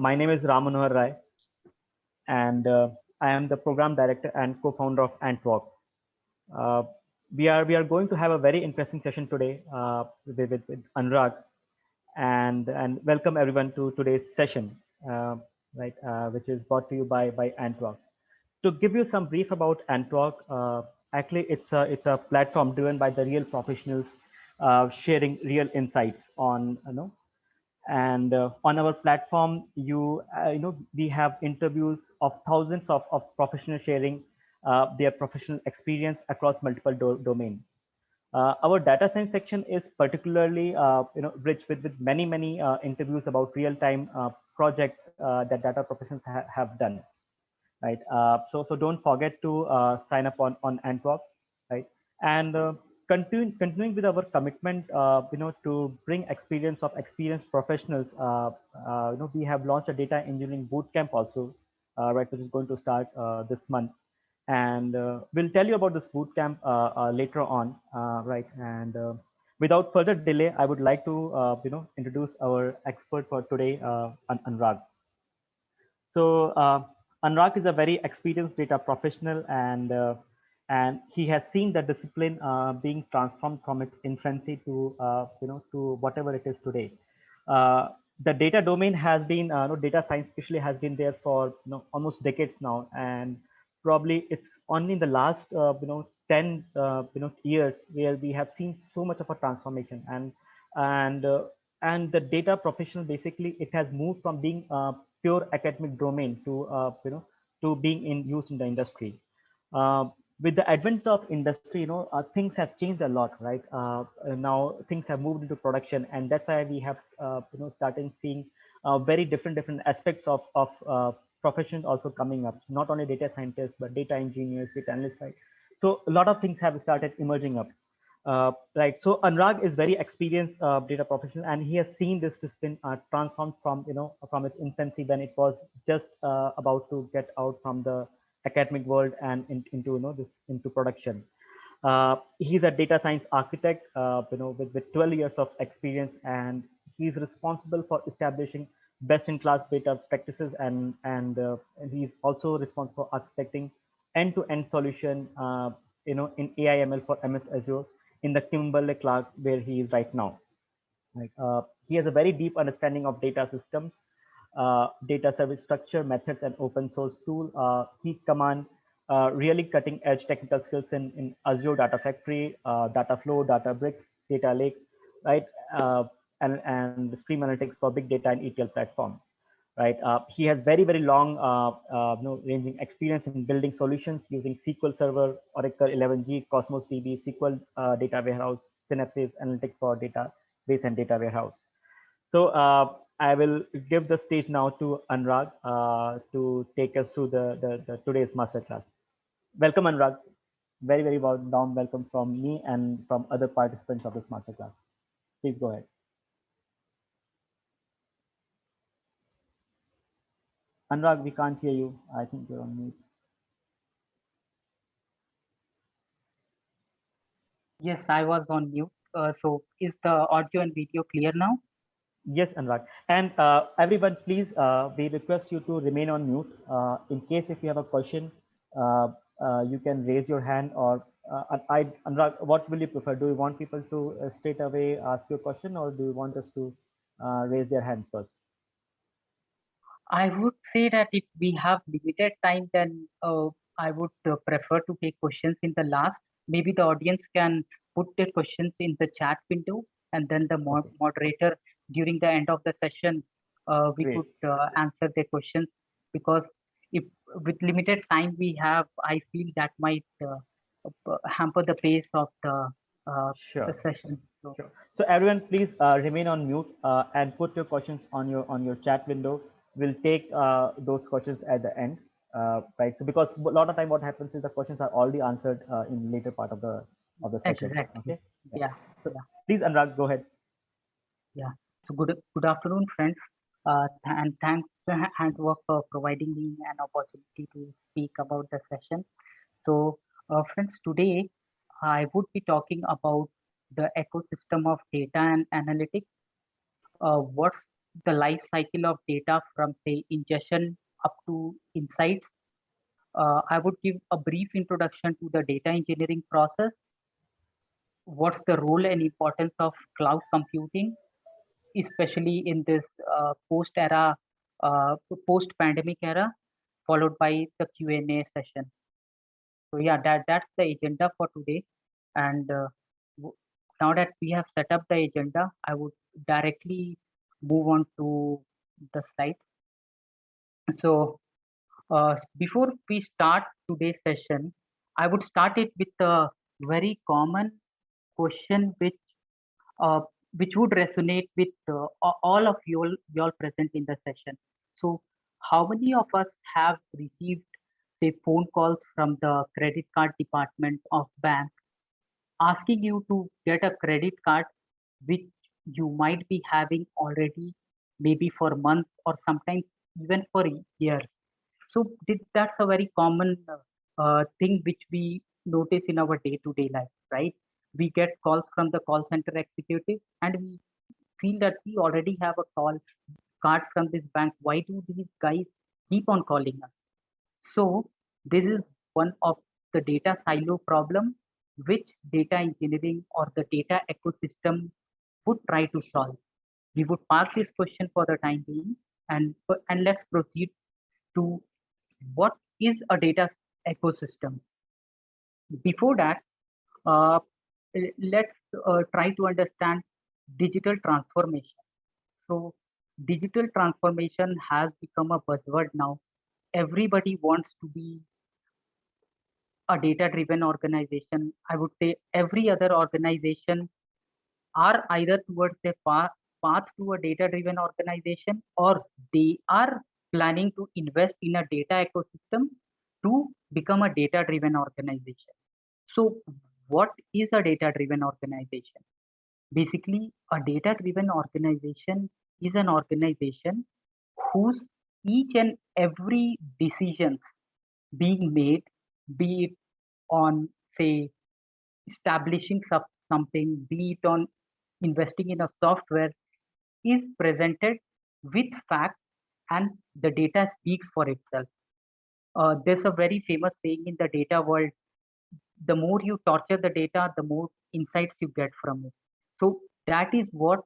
My name is Ram Manohar Rai, and I am the program director and co-founder of Antwork. Uh, we are going to have a very interesting session today with Anurag, and welcome everyone to today's session, which is brought to you by Antwork. To give you some brief about Antwork, actually it's a platform driven by the real professionals sharing real insights on and on our platform we have interviews of thousands of professionals sharing their professional experience across multiple domains. Our data science section is particularly rich with many interviews about real-time projects that data professionals have done, right? So don't forget to sign up on Antwork, right? And continuing with our commitment, to bring experience of experienced professionals. We have launched a data engineering bootcamp also, right, which is going to start this month, and we'll tell you about this bootcamp later on, right? And without further delay, I would like to introduce our expert for today, Anurag. So Anurag is a very experienced data professional, and he has seen the discipline being transformed from its infancy to to whatever it is today. The data domain has been data science especially has been there for almost decades now, and probably it's only in the last 10 years where we have seen so much of a transformation, and uh, and the data professional basically it has moved from being pure academic domain to to being in use in the industry. Uh, with the advent of industry, things have changed a lot, right? Now things have moved into production, and that's why we have started seeing very different aspects of professions also coming up. Not only data scientists, but data engineers, data analysts, right? So a lot of things have started emerging up. Right. So Anurag is very experienced data professional, and he has seen this discipline transform from from its infancy when it was just about to get out from the academic world and into this into production. He's a data science architect, with 12 years of experience, and he's responsible for establishing best-in-class data practices, and he's also responsible for architecting end-to-end solution, in AI/ML for MS Azure in the Kimberly Clark where he is right now. Right. He has a very deep understanding of data systems, data service structure, methods, and open source tool. He commands really cutting edge technical skills in Azure Data Factory, Data Flow, Databricks, Data Lake, right? And Stream Analytics for big data and ETL platform, right? He has very long ranging experience in building solutions using SQL Server, Oracle 11g, Cosmos DB, SQL data warehouse, Synapse Analytics for database and data warehouse. So I will give the stage now to Anurag to take us through the today's masterclass. Welcome, Anurag. Very warm welcome from me and from other participants of this masterclass. Please go ahead. Anurag, we can't hear you. I think you're on mute. Yes, I was on mute. So is the audio and video clear now? Yes, Anurag. And everyone, please, we request you to remain on mute. In case if you have a question, you can raise your hand, or Anurag, what will you prefer? Do you want people to straight away ask you a question, or do you want us to raise their hand first? I would say that if we have limited time, then I would prefer to take questions in the last. Maybe the audience can put their questions in the chat window, and then the Okay, moderator during the end of the session, we great. could answer their questions. Because if with limited time we have, I feel that might hamper the pace of the Sure. session. So Sure. So everyone, please remain on mute and put your questions on your chat window. We'll take those questions at the end, right? So because a lot of time, what happens is the questions are already answered in later part of the session. exactly, Okay. Yeah. yeah, So yeah. please, Anurag, go ahead. Yeah. So good afternoon, friends. And thanks to Handwork for providing me an opportunity to speak about the session. So, friends, today I would be talking about the ecosystem of data and analytics. What's the life cycle of data from say ingestion up to insights. I would give a brief introduction to the data engineering process. What's the role and importance of cloud computing, especially in this post-era, post-pandemic era, followed by the Q&A session. So yeah, that's the agenda for today. And now that we have set up the agenda, I would directly move on to the slide. So before we start today's session, I would start it with a very common question uh, which would resonate with all of you all present in the session. So how many of us have received say phone calls from the credit card department of bank asking you to get a credit card which you might be having already maybe for months or sometimes even for years? So that's a very common thing which we notice in our day-to-day life, right? We get calls from the call center executive and we feel that we already have a card from this bank. Why do these guys keep on calling us? So this is one of the data silo problem which data engineering or the data ecosystem would try to solve. We would park this question for the time being and let's proceed to what is a data ecosystem. Before that, uh, let's try to understand digital transformation. So digital transformation has become a buzzword now. Everybody wants to be a data driven organization. I would say every other organization are either towards a path to a data driven organization, or they are planning to invest in a data ecosystem to become a data driven organization. So what is a data driven organization? Basically, a data driven organization is an organization whose each and every decision being made, be it on say establishing something, be it on investing in a software, is presented with facts and the data speaks for itself. There's a very famous saying in the data world: the more you torture the data, the more insights you get from it. So that is what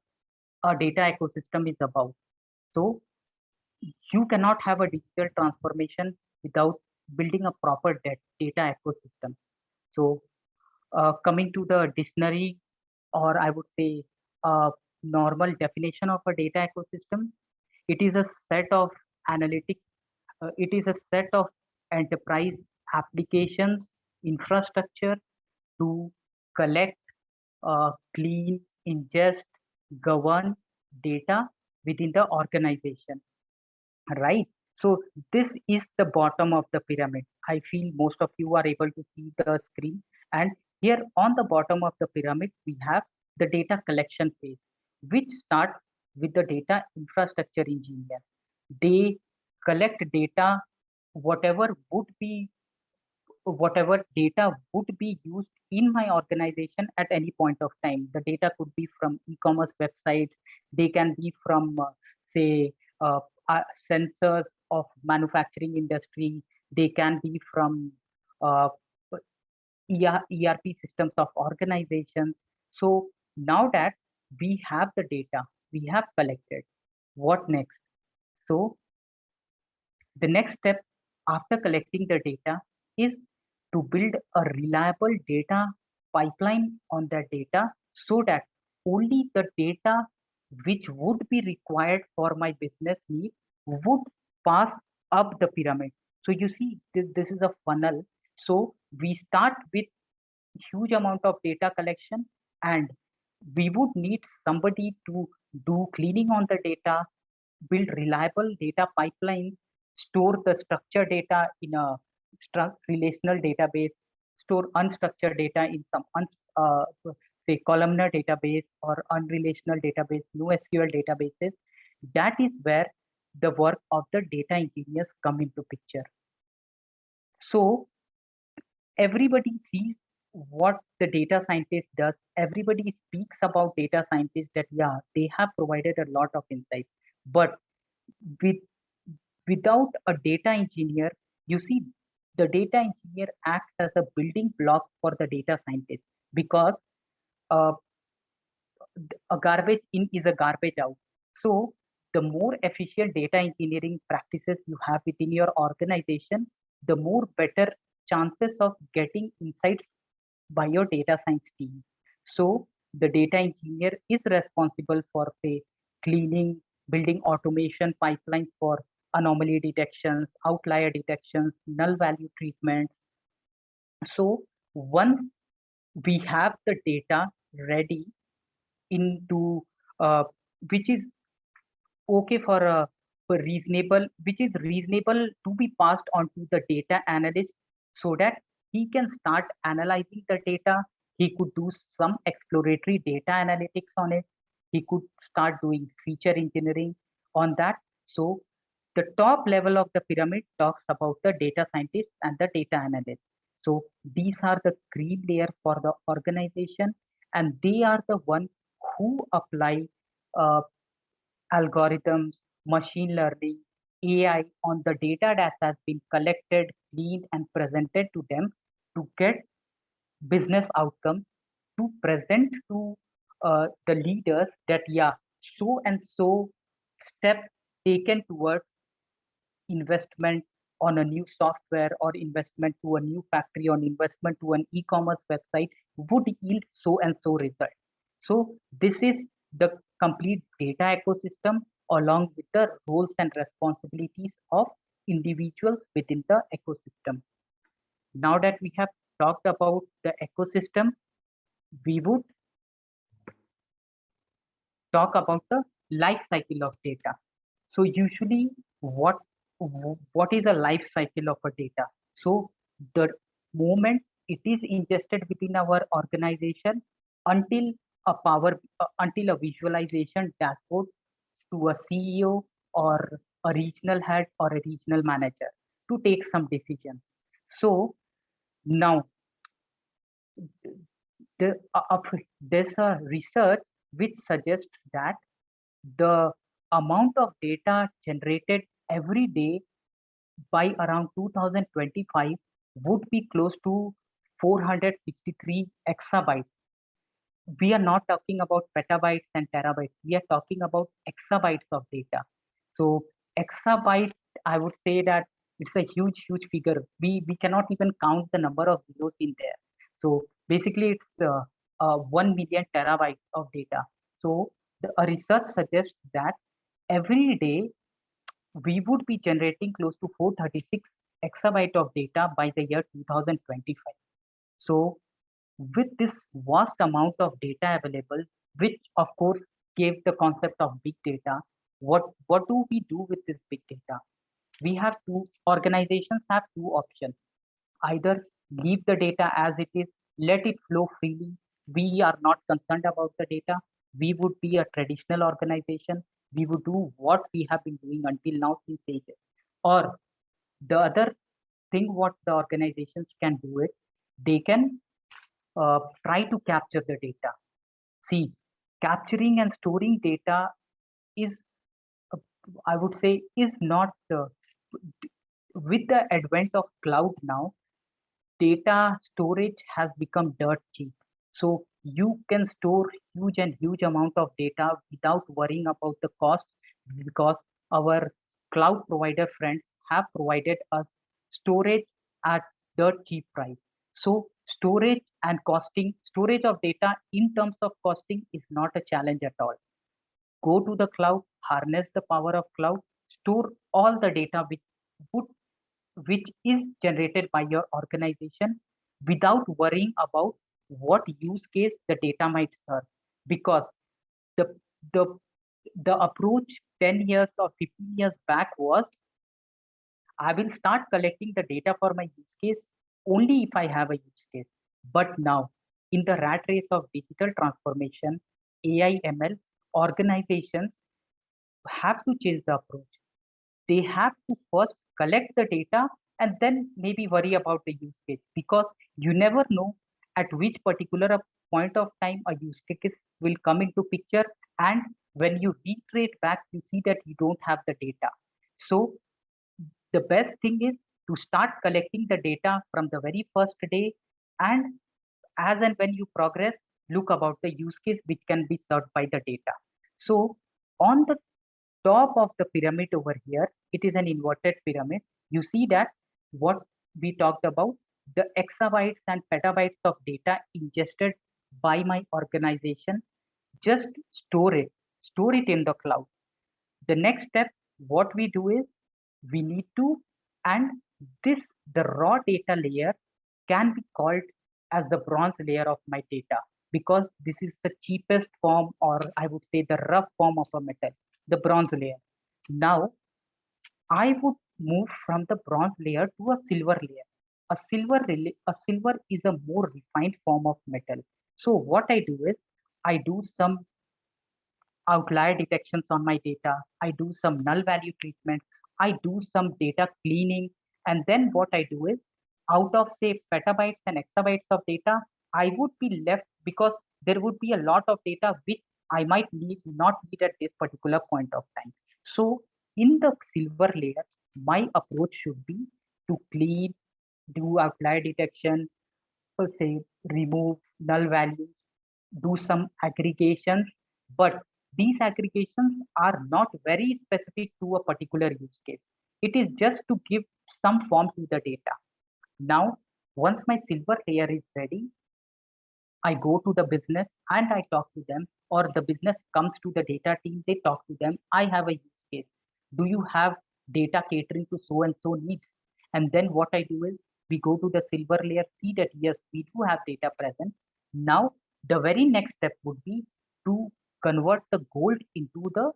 a data ecosystem is about. So you cannot have a digital transformation without building a proper data ecosystem. So coming to the dictionary, or I would say normal definition of a data ecosystem, it is a set of analytic, it is a set of enterprise applications, infrastructure to collect, clean, ingest, govern data within the organization, right? So this is the bottom of the pyramid. I feel most of you are able to see the screen, and here on the bottom of the pyramid we have the data collection phase, which starts with the data infrastructure engineer. They collect data, whatever would be whatever data would be used in my organization at any point of time. The data could be from e-commerce websites, they can be from say sensors of manufacturing industry, they can be from uh, ERP systems of organizations. So now that we have the data, we have collected, what next? So the next step after collecting the data is to build a reliable data pipeline on that data, so that only the data which would be required for my business need would pass up the pyramid. So you see, this is a funnel. So we start with huge amount of data collection, and we would need somebody to do cleaning on the data, build reliable data pipelines, store the structured data in a relational database, store unstructured data in some say columnar database or unrelational database, NoSQL databases. That is where the work of the data engineers come into picture. So everybody sees what the data scientist does. Everybody speaks about data scientists that yeah, they have provided a lot of insights. But with without a data engineer, you see, the data engineer acts as a building block for the data scientist, because uh, a garbage in is a garbage out. So the more efficient data engineering practices you have within your organization, the more better chances of getting insights by your data science team. So the data engineer is responsible for, say, cleaning, building automation pipelines for anomaly detections, outlier detections, null value treatments. So once we have the data ready into uh, which is okay for reasonable, which is reasonable to be passed on to the data analyst, so that he can start analyzing the data. He could do some exploratory data analytics on it. He could start doing feature engineering on that. So the top level of the pyramid talks about the data scientist and the data analyst. So these are the green layer for the organization, and they are the one who apply uh, algorithms, machine learning, AI on the data that has been collected, cleaned, and presented to them to get business outcomes, to present to the leaders that, yeah, so and so step taken towards investment on a new software, or investment to a new factory, or investment to an e-commerce website would yield so and so result. So this is the complete data ecosystem, along with the roles and responsibilities of individuals within the ecosystem. Now that we have talked about the ecosystem, we would talk about the life cycle of data. So usually what is a life cycle of a data? So the moment it is ingested within our organization, until until a visualization dashboard to a CEO, or a regional head, or a regional manager to take some decision. So now there's a research which suggests that the amount of data generated every day by around 2025 would be close to 463 exabytes. We are not talking about petabytes and terabytes. We are talking about exabytes of data. So exabyte, I would say that it's a huge, huge figure. We cannot even count the number of zeros in there. So basically, it's 1 million terabytes of data. So a research suggests that every day we would be generating close to 436 exabyte of data by the year 2025. So with this vast amount of data available, which of course gave the concept of big data, what do we do with this big data? We have organizations have two options. Either leave the data as it is, let it flow freely. We are not concerned about the data. We would be a traditional organization. We would do what we have been doing until now since ages. Or the other thing, what the organizations can do it, they can try to capture the data. See, capturing and storing data is, I would say, is not, with the advent of cloud now, data storage has become dirt cheap. So you can store huge amount of data without worrying about the cost, because our cloud provider friends have provided us storage at dirt cheap price. So storage of data in terms of costing is not a challenge at all. Go to the cloud, harness the power of cloud, store all the data would which is generated by your organization, without worrying about what use case the data might serve. Because the the the approach 10 years or 15 years back was, I will start collecting the data for my use case only if I have a use case. But now, in the rat race of digital transformation, AI, ML, organizations have to change the approach. They have to first collect the data and then maybe worry about the use case, because you never know at which particular point of time a use case will come into picture, and when you reiterate back, you see that you don't have the data. So the best thing is to start collecting the data from the very first day, and as and when you progress, look about the use case which can be served by the data. So on the top of the pyramid over here, it is an inverted pyramid. You see that what we talked about, the exabytes and petabytes of data ingested by my organization, just store it in the cloud. The next step, what we do is we need to, and this, the raw data layer can be called as the bronze layer of my data, because this is the cheapest form, or I would say the rough form of a metal, the bronze layer. Now, I would move from the bronze layer to a silver layer. A silver is a more refined form of metal. So what I do is I do some outlier detections on my data. I do some null value treatment. I do some data cleaning. And then what I do is, out of say petabytes and exabytes of data, I would be left, because there would be a lot of data which I might not need at this particular point of time. So in the silver layer, my approach should be to clean, do outlier detection, say remove null values, do some aggregations, but these aggregations are not very specific to a particular use case. It is just to give some form to the data. Now, once my silver layer is ready, I go to the business and I talk to them, or the business comes to the data team, they talk to them. I have a use case. Do you have data catering to so and so needs? And then what I do is we go to the silver layer, see that yes, we do have data present. Now, the very next step would be to convert the gold into the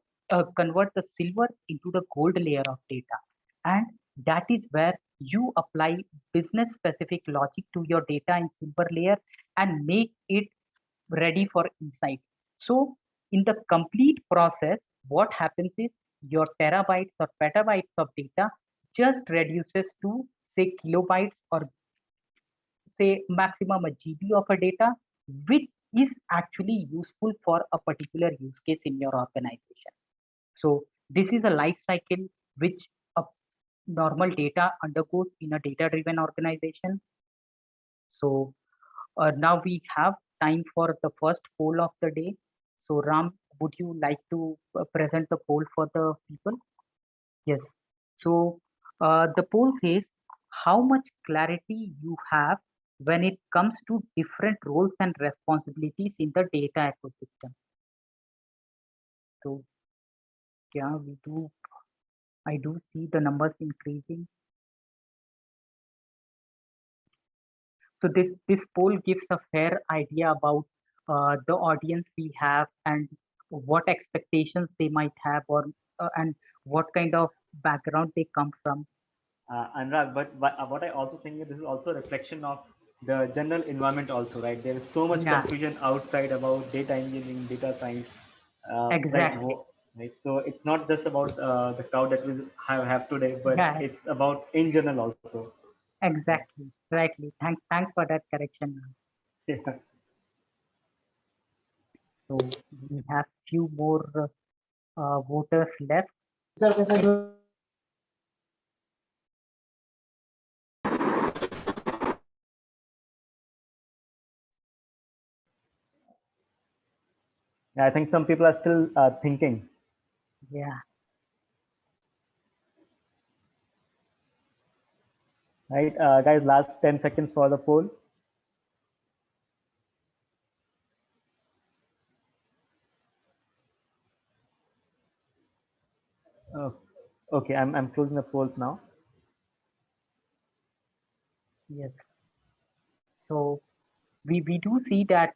convert the silver into the gold layer of data. And that is where you apply business specific logic to your data in silver layer and make it ready for insight. So in the complete process, what happens is your terabytes or petabytes of data just reduces to say kilobytes, or say maximum a GB of a data, which is actually useful for a particular use case in your organization. So this is a life cycle which a normal data undergoes in a data-driven organization. So now we have time for the first poll of the day. So Ram, would you like to present the poll for the people? Yes. So the poll says how much clarity you have when it comes to different roles and responsibilities in the data ecosystem. So yeah, I do see the numbers increasing. So this poll gives a fair idea about the audience we have and what expectations they might have, or and what kind of background they come from. Anurag, but what I also think is this is also a reflection of the general environment also, right? There is so much Yeah, confusion outside about data engineering, data science, right? exactly. Right. So it's not just about the crowd that we have today, but Yeah, it's about in general also. exactly. Rightly. Thanks for that correction. Yeah. So we have few more voters left. I think some people are still thinking. Yeah. Right, guys, last 10 seconds for the poll. Oh, okay, I'm closing the polls now. Yes. So we do see that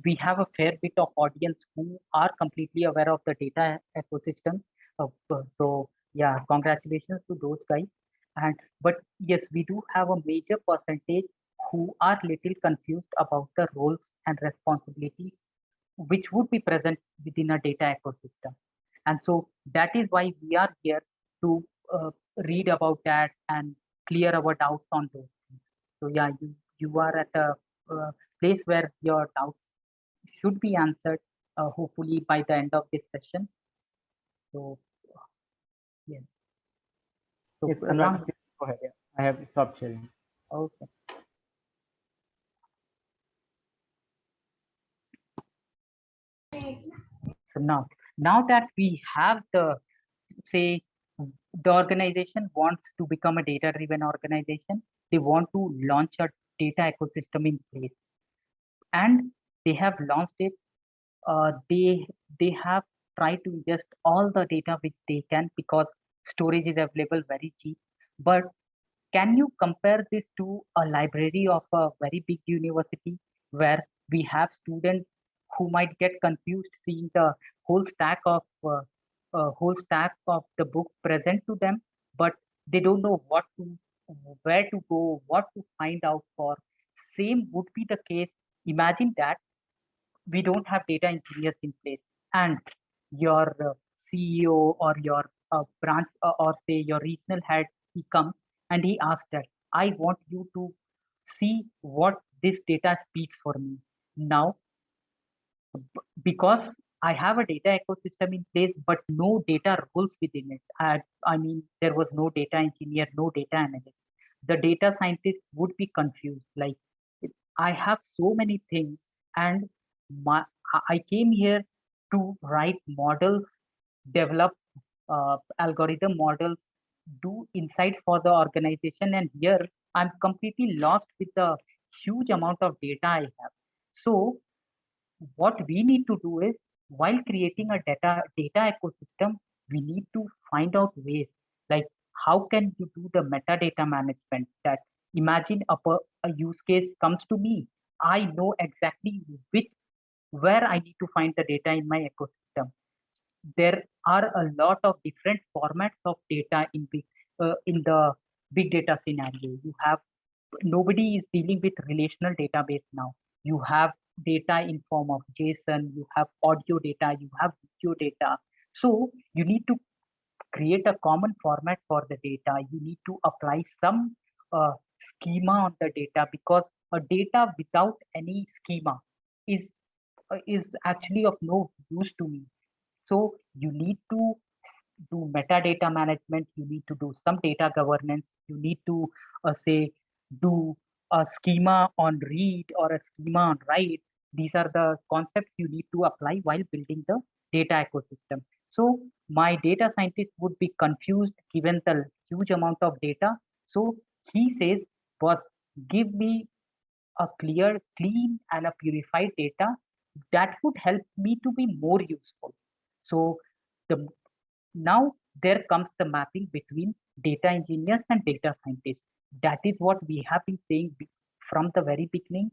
we have a fair bit of audience who are completely aware of the data ecosystem. So yeah, congratulations to those guys. And but yes, we do have a major percentage who are little confused about the roles and responsibilities which would be present within a data ecosystem. And so that is why we are here to read about that and clear our doubts on those things. So yeah, you are at a place where your doubts should be answered. hopefully by the end of this session. So yes. So Yes, Anurag, Ram, please go ahead. Yeah. I have stopped sharing. okay. So now that we have say the organization wants to become a data-driven organization, they want to launch a data ecosystem in place, and they have launched it. They have tried to ingest all the data which they can because storage is available very cheap. But can you compare this to a library of a very big university where we have students who might get confused seeing the whole stack of the books present to them, but they don't know where to go, what to find out for. Same would be the case. Imagine that we don't have data engineers in place, and your CEO or your branch or say your regional head, he comes and he asks that I want you to see what this data speaks for me. Now because I have a data ecosystem in place, but no data roles within it. I mean, there was no data engineer, no data analyst. The data scientist would be confused. Like, I have so many things, and I came here to write models, develop algorithm models, do insights for the organization, and here I'm completely lost with the huge amount of data I have. So what we need to do is while creating a data ecosystem, we need to find out ways like how can you do the metadata management. That imagine a use case comes to me, I know exactly which where I need to find the data in my ecosystem. There are a lot of different formats of data in the big data scenario. You have nobody is dealing with relational database now. You have data in form of JSON, you have audio data, you have video data. So you need to create a common format for the data. You need to apply some schema on the data, because a data without any schema is actually of no use to me. So you need to do metadata management, you need to do some data governance, you need to say do a schema on read or a schema on write. These are the concepts you need to apply while building the data ecosystem. So my data scientist would be confused given the huge amount of data. So he says, boss, give me a clear, clean, and a purified data that would help me to be more useful. So the now there comes the mapping between data engineers and data scientists. That is what we have been saying from the very beginning.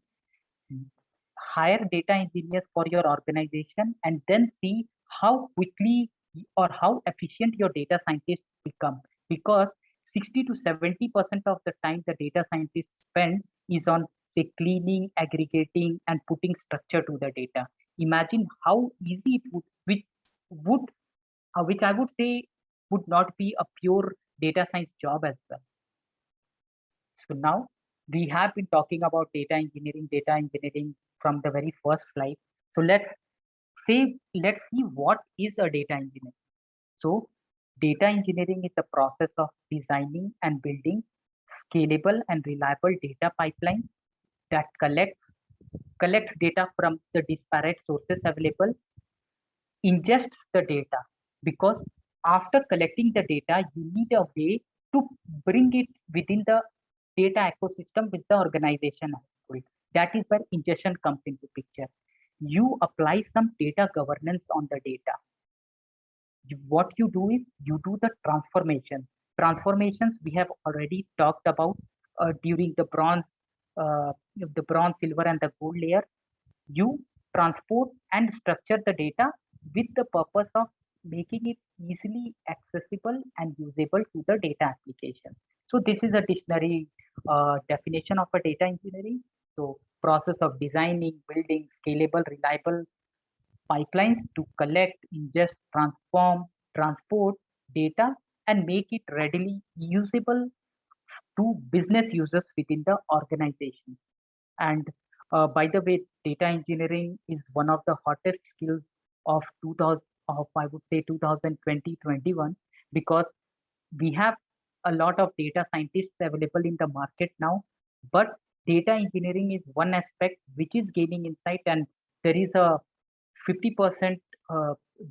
Hire data engineers for your organization and then see how quickly or how efficient your data scientists become. Because 60 to 70% of the time the data scientists spend is on say cleaning, aggregating, and putting structure to the data. Imagine how easy it which I would say would not be a pure data science job as well. So now we have been talking about data engineering from the very first slide. So let's see what is a data engineer. So data engineering is the process of designing and building scalable and reliable data pipeline that collects data from the disparate sources available, ingests the data, because after collecting the data, you need a way to bring it within the data ecosystem with the organization. That is where ingestion comes into picture. You apply some data governance on the data. What you do is you do the transformation. Transformations we have already talked about during the bronze, silver, and the gold layer. You transport and structure the data with the purpose of making it easily accessible and usable to the data application. So this is a dictionary definition of a data engineering. So process of designing, building scalable, reliable pipelines to collect, ingest, transform, transport data and make it readily usable to business users within the organization. And by the way, data engineering is one of the hottest skills of 2000 of I would say 2020-21, because we have a lot of data scientists available in the market now, but data engineering is one aspect which is gaining insight, and there is a 50%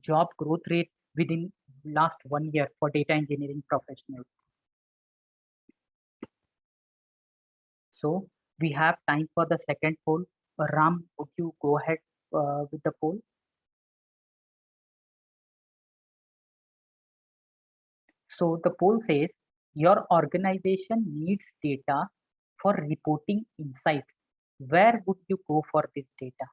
job growth rate within last 1 year for data engineering professionals. So we have time for the second poll. Ram, would you go ahead with the poll? So the poll says your organization needs data for reporting insights. Where would you go for this data?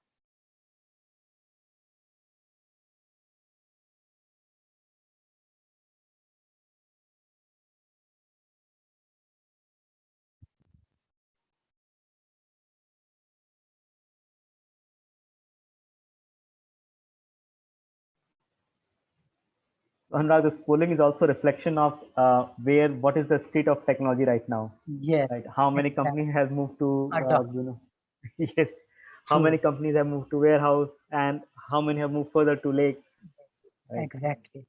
Anurag, this polling is also a reflection of what is the state of technology right now. Yes. Right. How many exactly. companies have moved to, Adopt. yes. How True. many companies have moved to warehouse, and how many have moved further to lake? Right. Exactly.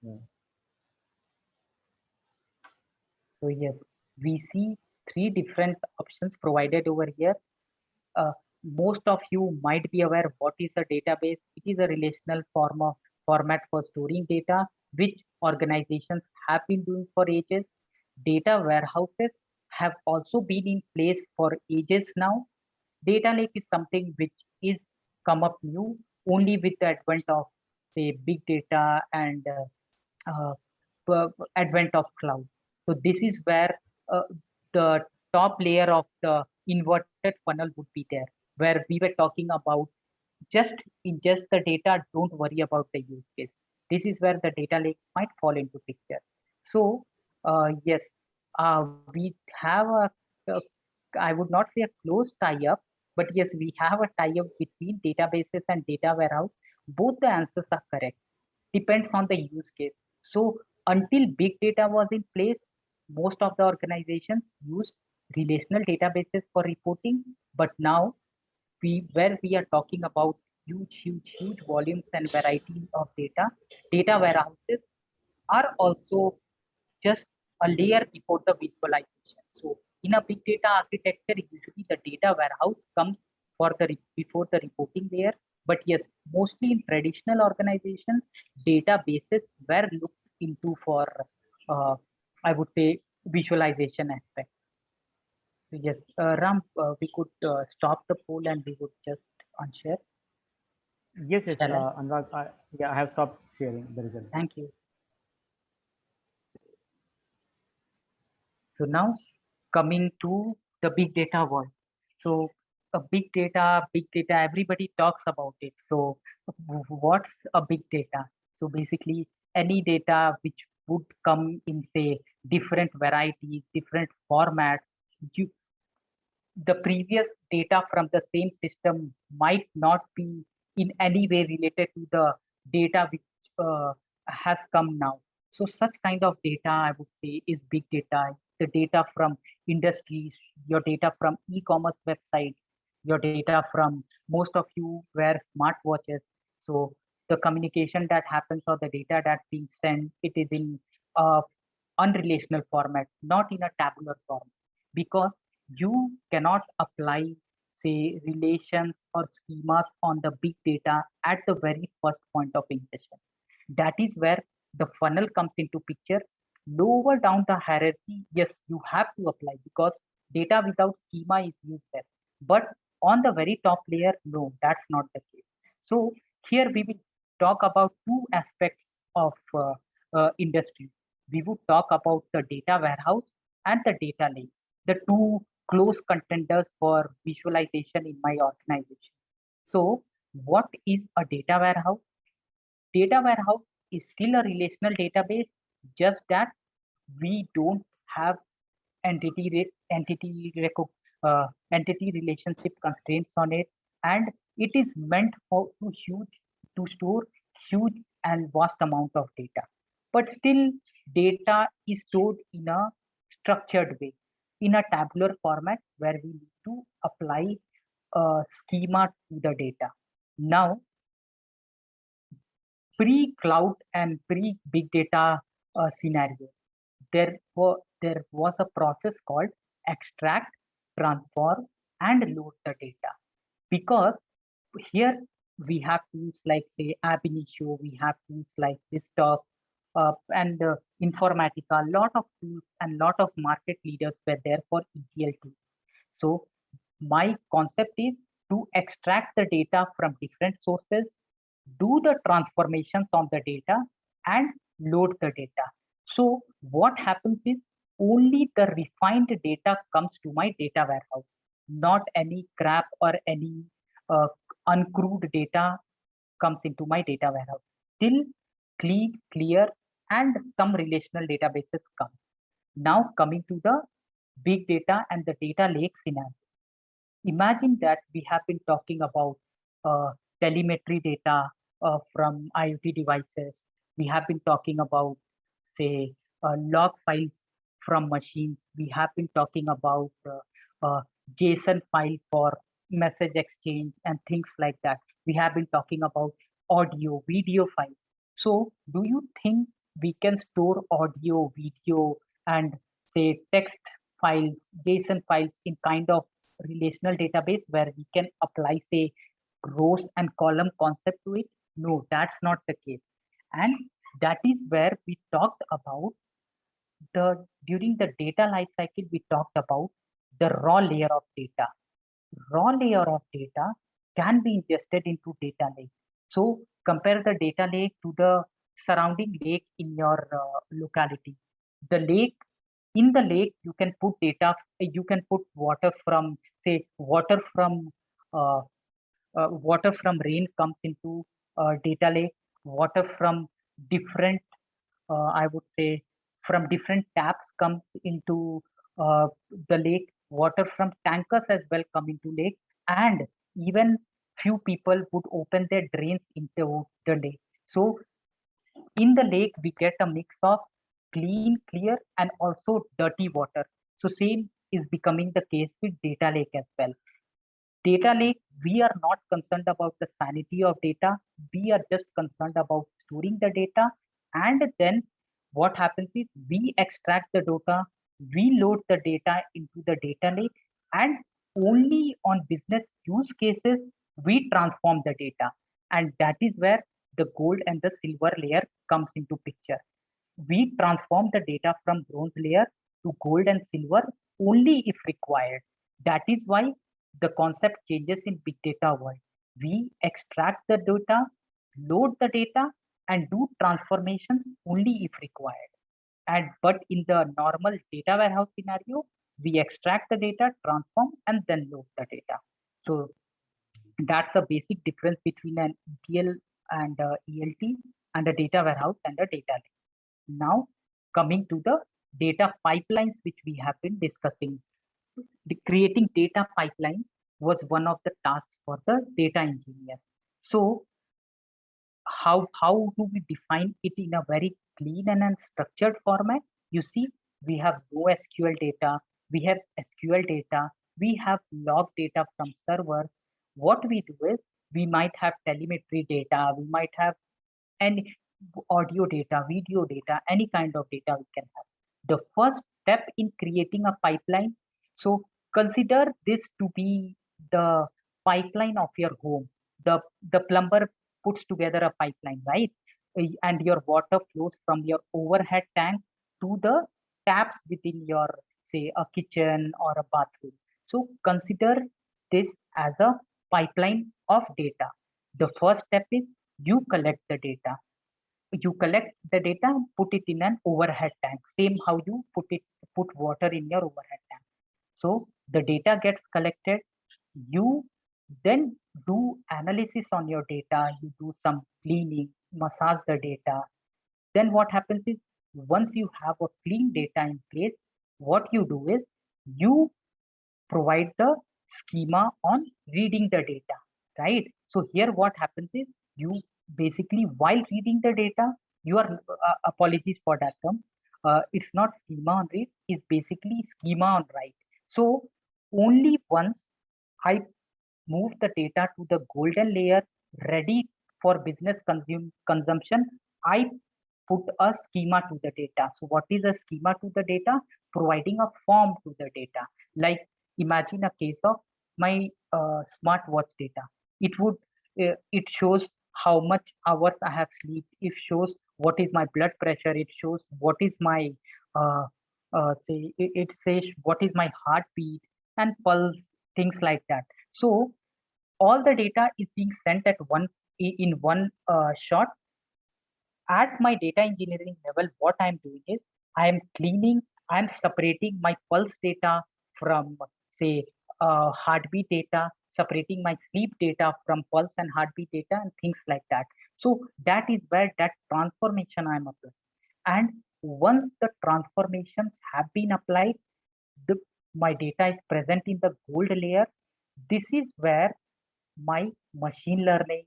Yeah. So yes, we see three different options provided over here. Most of you might be aware what is a database. It is a relational format for storing data, which organizations have been doing for ages. Data warehouses have also been in place for ages now. Data lake is something which is come up new only with the advent of, say, big data and advent of cloud. So this is where the top layer of the inverted funnel would be there, where we were talking about just ingest the data, don't worry about the use case. This is where the data lake might fall into picture. So yes, we have a, I would not say a close tie-up, but yes, we have a tie-up between databases and data warehouse. Both the answers are correct. Depends on the use case. So until big data was in place, most of the organizations used relational databases for reporting. But now where we are talking about huge volumes and variety of data warehouses are also just a layer before the visualization. So in a big data architecture, usually the data warehouse comes for the before the reporting layer. But yes, mostly in traditional organizations, databases were looked into for, I would say, visualization aspect. So yes, Ram, we could stop the poll and we would just unshare. Yes, yes, Shall I? Anurag, yeah, I have stopped sharing the result. Thank you. So now coming to the big data world. So a big data, everybody talks about it. So what's a big data? So basically any data which would come in, say, different varieties, different formats. You, the previous data from the same system might not be in any way related to the data which has come now. So such kind of data, I would say, is big data. The data from industries, your data from e-commerce websites, your data from, most of you wear smartwatches. So the communication that happens or the data that's being sent, it is in unrelational format, not in a tabular form, because you cannot apply, say, relations or schemas on the big data at the very first point of ingestion. That is where the funnel comes into picture. Lower down the hierarchy, yes, you have to apply because data without schema is useless. But on the very top layer, no, that's not the case. So here we will talk about two aspects of industry. We would talk about the data warehouse and the data lake, the two close contenders for visualization in my organization. So what is a data warehouse? Data warehouse is still a relational database, just that we don't have entity relationship constraints on it, and it is meant for to store huge and vast amount of data. But still, data is stored in a structured way, in a tabular format where we need to apply a schema to the data. Now, pre-cloud and pre-big data scenario, there was a process called extract, transform, and load the data. Because here we have tools like, say, Ab Initio, we have tools like Desktop, and Informatica. A lot of tools and lot of market leaders were there for ETL tools. So my concept is to extract the data from different sources, do the transformations on the data, and load the data. So what happens is only the refined data comes to my data warehouse, not any crap or any uncrewed data comes into my data warehouse. Still clean, clear, and some relational databases come. Now coming to the big data and the data lake scenario. Imagine that we have been talking about telemetry data from IoT devices. We have been talking about, say, log files from machines. We have been talking about JSON file for message exchange and things like that. We have been talking about audio, video files. So do you think we can store audio, video, and say text files, JSON files in kind of relational database where we can apply, say, rows and column concept to it? No, that's not the case. And that is where we talked about during the data lifecycle, we talked about the raw layer of data. Raw layer of data can be ingested into data lake. So compare the data lake to the surrounding lake in your locality. The lake, in the lake, you can put data, you can put water from, say, water from rain comes into data lake, water from different, I would say, from different taps comes into the lake, water from tankers as well come into lake, and even few people would open their drains into the lake. So in the lake, we get a mix of clean, clear, and also dirty water. So same is becoming the case with data lake as well. Data lake, we are not concerned about the sanity of data. We are just concerned about storing the data. And then what happens is we extract the data, we load the data into the data lake, and only on business use cases, we transform the data. And that is where the gold and the silver layer comes into picture. We transform the data from bronze layer to gold and silver only if required. That is why the concept changes in big data world. We extract the data, load the data, and do transformations only if required. But in the normal data warehouse scenario, we extract the data, transform, and then load the data. So that's a basic difference between an ETL and ELT, and a data warehouse and a data lake. Now coming to the data pipelines, which we have been discussing. Creating data pipelines was one of the tasks for the data engineer. So how do we define it in a very clean and structured format? You see, we have NoSQL data, we have SQL data, we have log data from server. What we do is we might have telemetry data, we might have any audio data, video data, any kind of data we can have. The first step in creating a pipeline, so consider this to be the pipeline of your home. The plumber puts together a pipeline, right? And your water flows from your overhead tank to the taps within your, say, a kitchen or a bathroom. So consider this as a pipeline of data. The first step is you collect the data. You collect the data and put it in an overhead tank. Same how you put water in your overhead tank. So the data gets collected. You then do analysis on your data. You do some cleaning, massage the data. Then what happens is once you have a clean data in place, what you do is you provide the schema on reading the data, right? So here what happens is you basically, while reading the data, you are apologies for that term, it's not schema on read, it's basically schema on write. So only once I move the data to the golden layer ready for business consumption, I put a schema to the data. So what is a schema to the data? Providing a form to the data. Like imagine a case of my smartwatch data. It shows how much hours I have slept. It shows what is my blood pressure. It shows what is my it says what is my heartbeat and pulse, things like that. So all the data is being sent at in one shot. At my data engineering level, what I'm doing is I'm separating my pulse data from, say, heartbeat data, separating my sleep data from pulse and heartbeat data, and things like that. So that is where that transformation I'm applying. And once the transformations have been applied, my data is present in the gold layer. This is where my machine learning,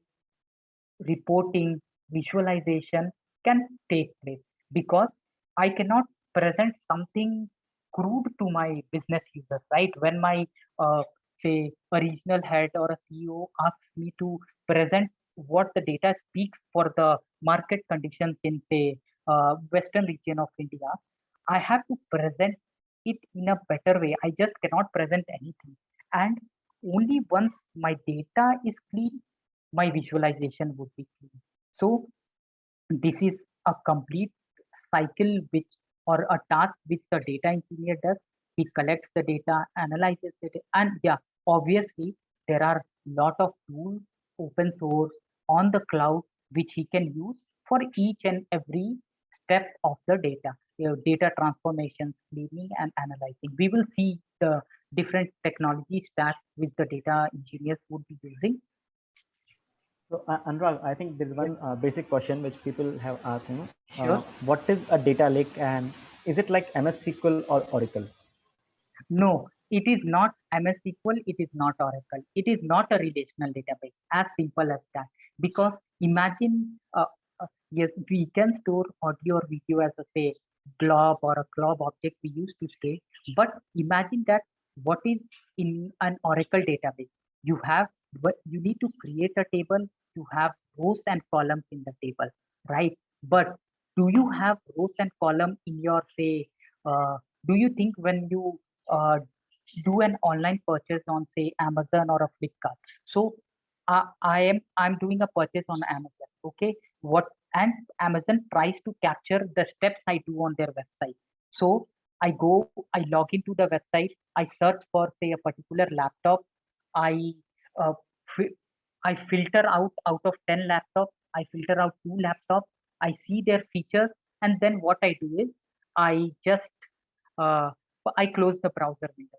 reporting, visualization can take place, because I cannot present something crude to my business users, right? When my say a regional head or a CEO asks me to present what the data speaks for the market conditions in, say, western region of India, I have to present it in a better way. I just cannot present anything. And only once my data is clean, my visualization would be clean. So this is a complete cycle which, or a task which the data engineer does. He collects the data, analyzes it, and yeah, obviously there are lot of tools, open source, on the cloud, which he can use for each and every step of the data, data transformation, cleaning and analyzing. We will see the different technology stacks which the data engineers would be using. So Anurag, I think there's one basic question which people have asked. Sure. What is a data lake, and is it like MS SQL or Oracle? No, it is not MS SQL, it is not Oracle. It is not a relational database, as simple as that. Because imagine, yes, we can store audio or video as a, say, glob or a glob object we used to stay. But imagine that what is in an Oracle database. You need to create a table, you have rows and columns in the table, right? But do you have rows and columns in your, say, do you think when you do an online purchase on, say, Amazon or a Flipkart? So I'm doing a purchase on Amazon, okay? And Amazon tries to capture the steps I do on their website. So I log into the website, I search for, say, a particular laptop, I uh, I filter out of 10 laptops, I filter out 2 laptops, I see their features, and then what I do is I just I close the browser window.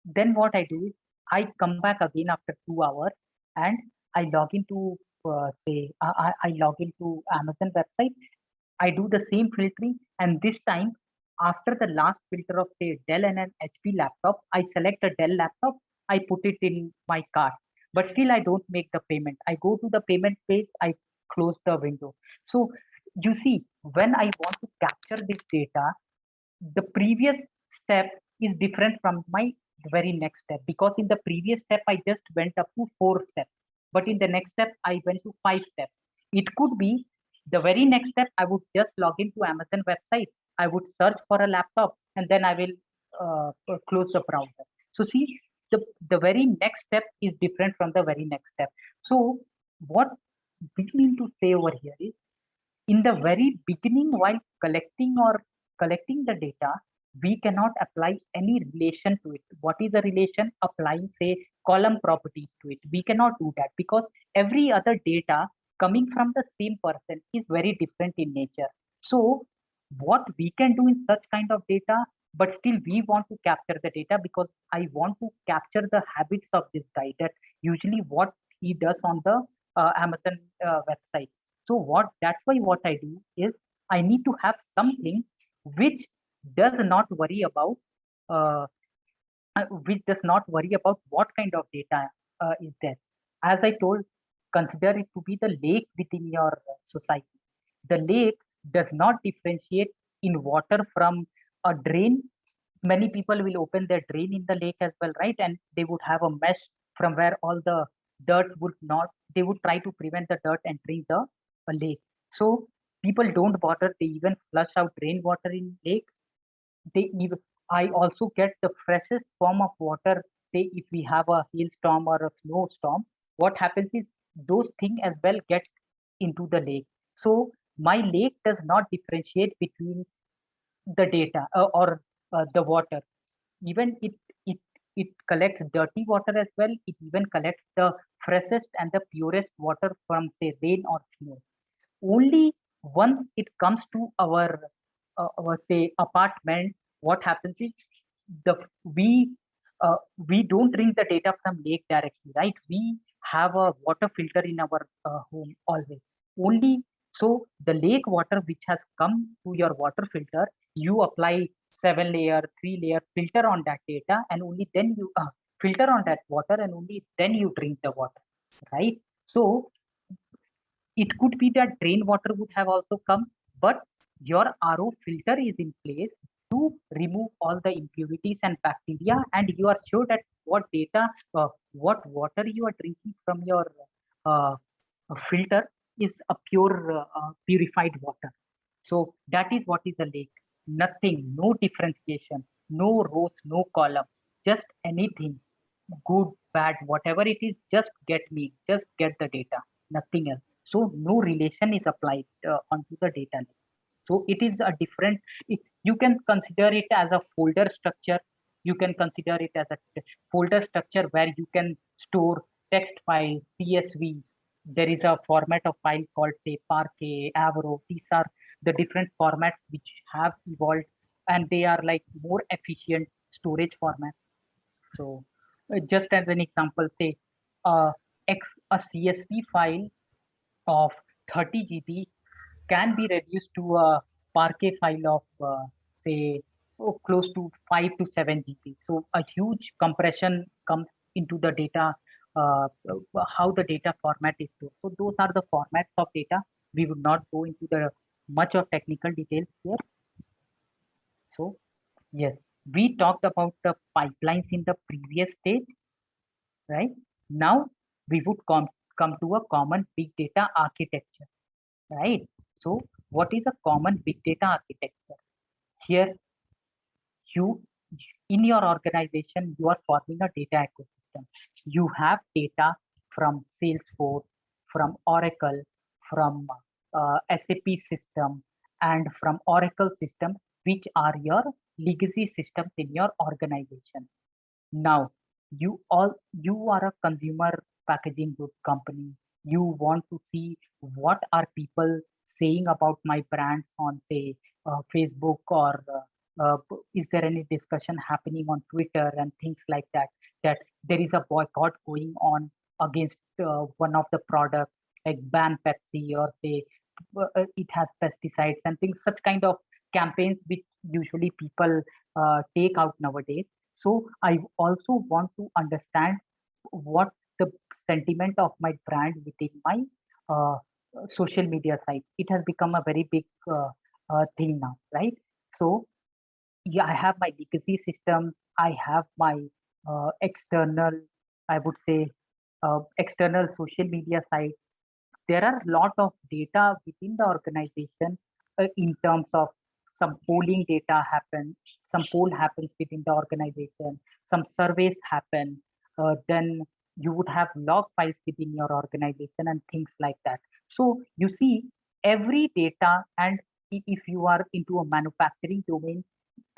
Then what I do is I come back again after 2 hours and I log into I log into Amazon website. I do the same filtering, and this time after the last filter of, say, Dell and an HP laptop, I select a Dell laptop, I put it in my cart, but still I don't make the payment. I go to the payment page, I close the window. So you see, when I want to capture this data, the previous step is different from my very next step, because in the previous step I just went up to 4 steps, but in the next step I went to 5 steps. It could be the very next step I would just log into Amazon website, I would search for a laptop, and then I will close the browser. So see, the very next step is different from the very next step. So what we mean to say over here is, in the very beginning, while collecting the data, we cannot apply any relation to it. What is a relation? Applying, say, column properties to it. We cannot do that, because every other data coming from the same person is very different in nature. So what we can do in such kind of data, but still we want to capture the data, because I want to capture the habits of this guy, that usually what he does on the Amazon website. So that's why what I do is I need to have something which does not worry about uh, what kind of data is there. As I told, consider it to be the lake within your society. The lake does not differentiate in water from a drain. Many people will open their drain in the lake as well, right? And they would have a mesh from where all the dirt would not, they would try to prevent the dirt entering the lake. So people don't bother, they even flush out rainwater in lake. They even, I also get the freshest form of water. Say if we have a hailstorm or a snowstorm, what happens is those things as well get into the lake. So my lake does not differentiate between the data the water. Even it it collects dirty water as well. It even collects the freshest and the purest water from say rain or snow. Only once it comes to our say apartment, what happens is the we we don't drink the data from lake directly, right? We have a water filter in our home always. Only so the lake water which has come to your water filter, you apply 7 layer, 3 layer filter on that data, and only then you filter on that water, and only then you drink the water, right? So it could be that rainwater would have also come, but your RO filter is in place to remove all the impurities and bacteria, and you are sure that what water you are drinking from your uh, filter is a purified water. So that is what is a lake. Nothing, no differentiation, no rows, no column, just anything, good, bad, whatever it is, just get the data, nothing else. So no relation is applied onto the data lake. So it is a different, you can consider it as a folder structure. You can consider it as a folder structure where you can store text files, CSVs. There is a format of file called say Parquet, Avro. These are the different formats which have evolved, and they are like more efficient storage formats. So just as an example, say uh, a CSV file of 30 GB can be reduced to a Parquet file of say close to 5 to 7 GB. So a huge compression comes into the data, how the data format is stored. So those are the formats of data. We would not go into the much of technical details here. So yes, we talked about the pipelines in the previous stage, right? Now we would come to a common big data architecture, right? So what is a common big data architecture? Here, you in your organization, you are forming a data ecosystem. You have data from Salesforce, from Oracle, from SAP system, and from Oracle system, which are your legacy systems in your organization. Now, you are a consumer packaging good company. You want to see what are people saying about my brands on say Facebook, or is there any discussion happening on Twitter and things like that, that there is a boycott going on against one of the products, like ban Pepsi, or say it has pesticides and things, such kind of campaigns which usually people take out nowadays. So I also want to understand what the sentiment of my brand within my uh, social media site. It has become a very big thing now, right? So yeah, I have my legacy system. I have my external, I would say, external social media site. There are a lot of data within the organization in terms of some polling data happen, some poll happens within the organization, some surveys happen, then you would have log files within your organization and things like that. So you see every data, and if you are into a manufacturing domain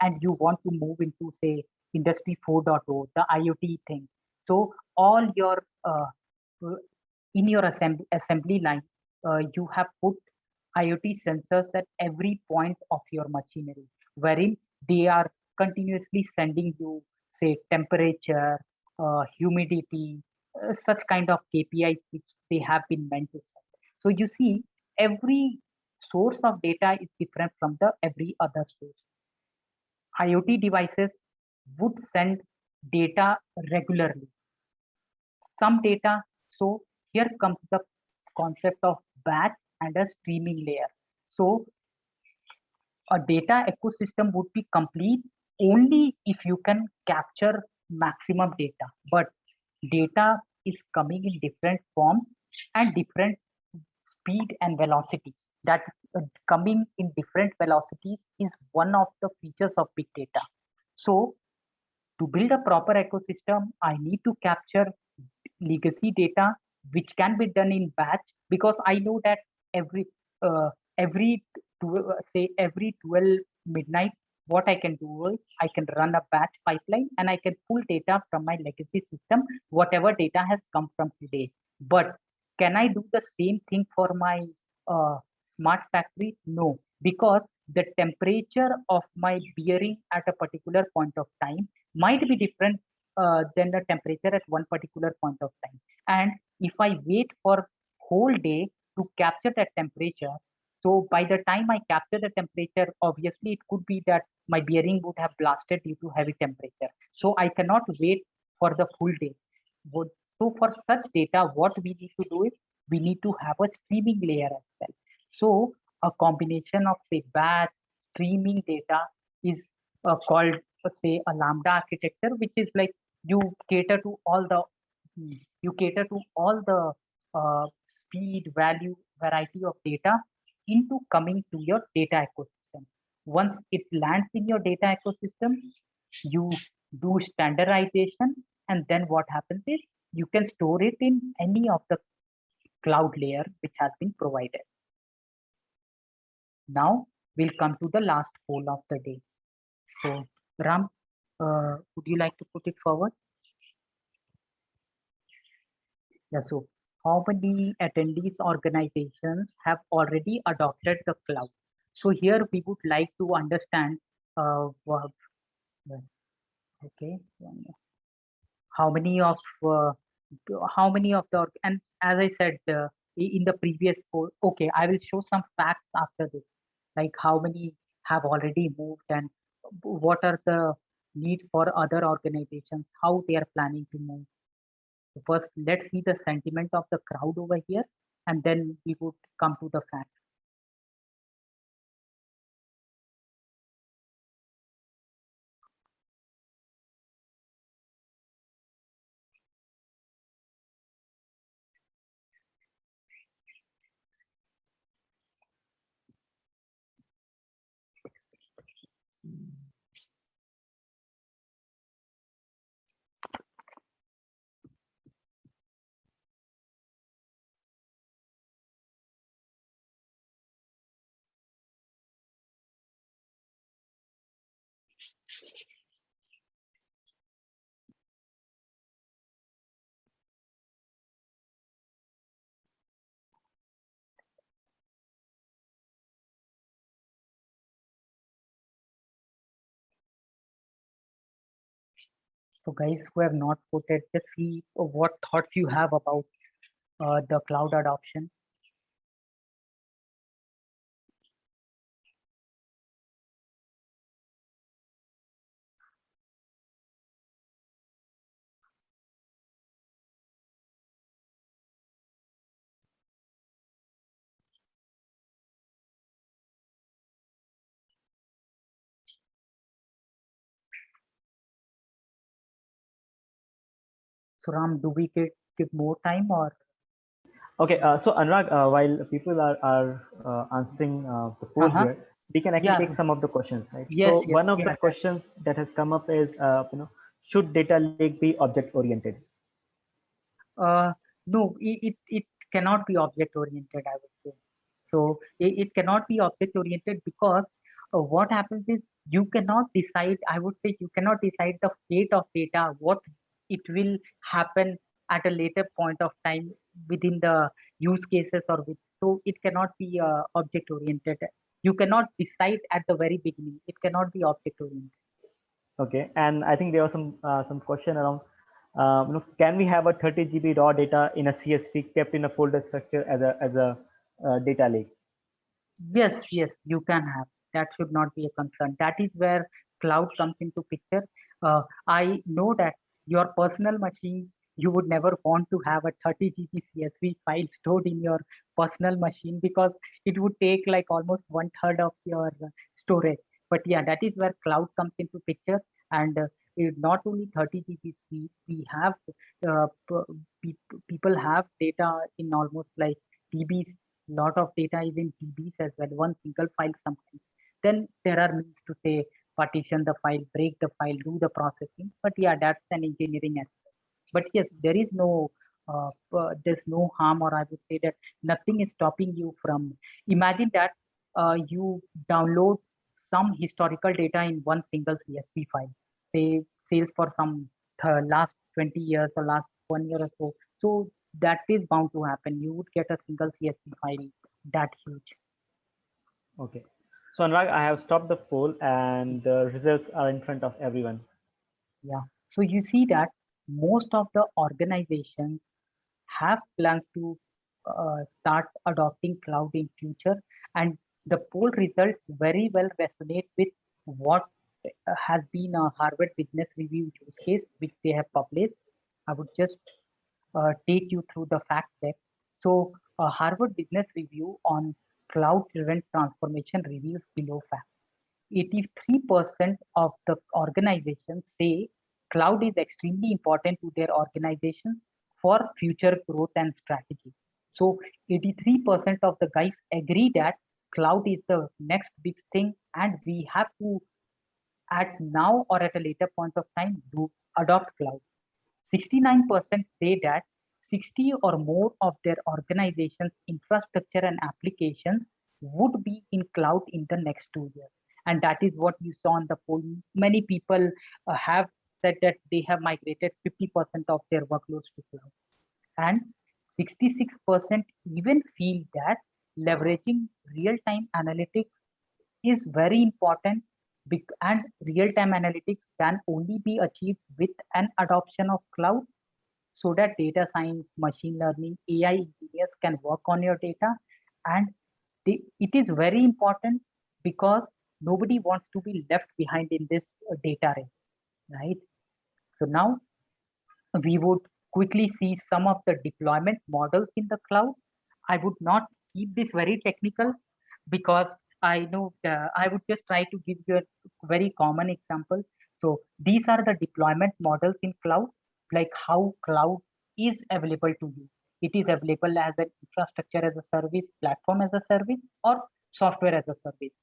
and you want to move into say industry 4.0, the IoT thing, so all your in your assembly line, you have put IoT sensors at every point of your machinery, wherein they are continuously sending you, say, temperature, humidity, such kind of KPIs which they have been meant to send. So you see, every source of data is different from the every other source. IoT devices would send data regularly, some data. So here comes the concept of batch and a streaming layer. So a data ecosystem would be complete only if you can capture maximum data. But data is coming in different form and different speed and velocity. That coming in different velocities is one of the features of big data. So to build a proper ecosystem, I need to capture legacy data, which can be done in batch, because I know that every say every 12 midnight, what I can do is I can run a batch pipeline and I can pull data from my legacy system, whatever data has come from today. But can I do the same thing for my smart factory? No, because the temperature of my bearing at a particular point of time might be different than the temperature at one particular point of time. And if I wait for whole day to capture that temperature, so by the time I capture the temperature, obviously it could be that my bearing would have blasted due to heavy temperature. So I cannot wait for the full day. So for such data, what we need to do is we need to have a streaming layer as well. So a combination of say batch streaming data is called say a lambda architecture, which is like you cater to all the speed, value, variety of data into coming to your data ecosystem. Once it lands in your data ecosystem, you do standardization, and then what happens is you can store it in any of the cloud layer which has been provided. Now we'll come to the last poll of the day. So Ram, would you like to put it forward? Yeah, so how many attendees organizations have already adopted the cloud? So here we would like to understand, okay, how many of the, and as I said in the previous poll, okay, I will show some facts after this, like how many have already moved and what are the needs for other organizations, how they are planning to move. So first, let's see the sentiment of the crowd over here, and then we would come to the facts. So guys who have not voted, just see what thoughts you have about the cloud adoption. So Ram, do we give more time or? Okay, so Anurag, while people are answering the poll here, we can actually take some of the questions, right? Yes, so yes, one of the questions that has come up is, should data lake be object oriented? No, it cannot be object oriented, I would say. So it cannot be object oriented because what happens is you cannot decide, I would say you cannot decide the fate of data, what it will happen at a later point of time within the use cases or with, so it cannot be object oriented. You cannot decide at the very beginning. It cannot be object oriented. Okay, and I think there was some question around, can we have a 30 GB raw data in a CSV kept in a folder structure as a data lake? Yes, yes, you can have. That should not be a concern. That is where cloud comes into picture. I know that your personal machines, you would never want to have a 30 GB CSV file stored in your personal machine because it would take like almost 1/3 of your storage. But yeah, that is where cloud comes into picture. And not only 30 GB speed, we have people have data in almost like TBs. Lot of data is in TBs as well. One single file sometimes. Then there are means to say partition the file, break the file, do the processing. But yeah, that's an engineering aspect. But yes, there's no harm, or I would say that nothing is stopping you from. Imagine that you download some historical data in one single CSV file, say sales for some last 20 years or last 1 year or so. So that is bound to happen. You would get a single CSV file that huge. Okay. So Anurag, I have stopped the poll and the results are in front of everyone. Yeah. So you see that most of the organizations have plans to start adopting cloud in future, and the poll results very well resonate with what has been a Harvard Business Review use case which they have published. I would just take you through the fact check. So Harvard Business Review on cloud-driven transformation reveals below fact. 83% of the organizations say cloud is extremely important to their organizations for future growth and strategy. So 83% of the guys agree that cloud is the next big thing, and we have to at now or at a later point of time do adopt cloud. 69% say that 60 or more of their organization's infrastructure and applications would be in cloud in the next 2 years. And that is what you saw in the poll. Many people have said that they have migrated 50% of their workloads to cloud. And 66% even feel that leveraging real-time analytics is very important, and real-time analytics can only be achieved with an adoption of cloud, so that data science, machine learning, AI engineers can work on your data. And it is very important because nobody wants to be left behind in this data race, right? So now we would quickly see some of the deployment models in the cloud. I would not keep this very technical because I know I would just try to give you a very common example. So these are the deployment models in cloud, like how cloud is available to you. It is available as an infrastructure as a service, platform as a service, or software as a service.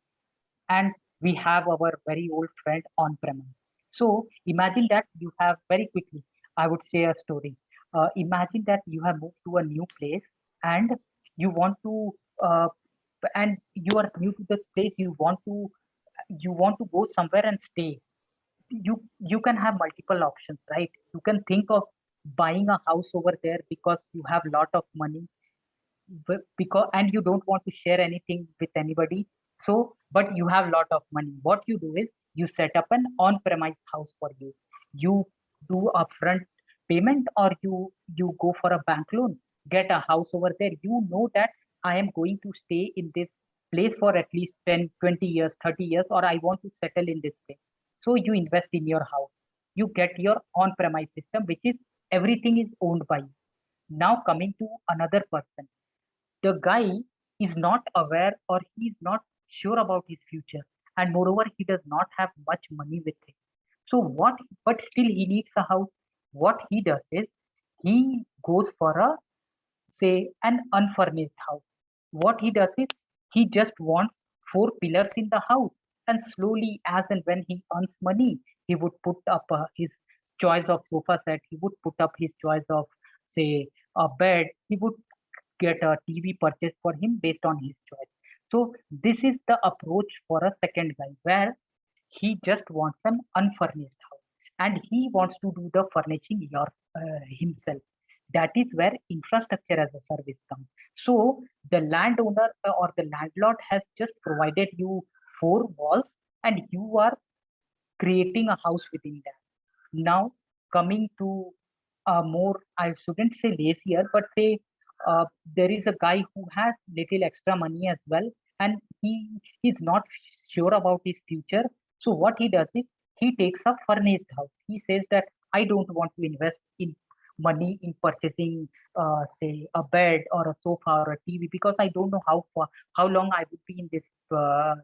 And we have our very old friend on-premise. So imagine that you have very quickly, I would say a story. Imagine that you have moved to a new place and you want to, and you are new to this place. You want to go somewhere and stay. You can have multiple options, right? You can think of buying a house over there because you have a lot of money, because and you don't want to share anything with anybody. So but you have a lot of money. What you do is you set up an on-premise house for you. You do upfront payment, or you go for a bank loan, get a house over there. You know that I am going to stay in this place for at least 10, 20 years, 30 years, or I want to settle in this place. So you invest in your house. You get your on-premise system, which is everything is owned by you. Now coming to another person, the guy is not aware, or he is not sure about his future, and moreover he does not have much money with him. So what, but still he needs a house. What he does is he goes for a, say, an unfurnished house. What he does is he just wants 4 pillars in the house, and slowly, as and when he earns money, he would put up his choice of sofa set, he would put up his choice of, say, a bed, he would get a TV purchased for him based on his choice. So this is the approach for a second guy, where he just wants an unfurnished house and he wants to do the furnishing himself. That is where infrastructure as a service comes. So the landowner or the landlord has just provided you 4 walls, and you are creating a house within that. Now coming to more, I shouldn't say lazier, but say there is a guy who has little extra money as well, and he is not sure about his future. So what he does is he takes a furnished house. He says that I don't want to invest in money in purchasing, say, a bed or a sofa or a TV, because I don't know how long I would be in this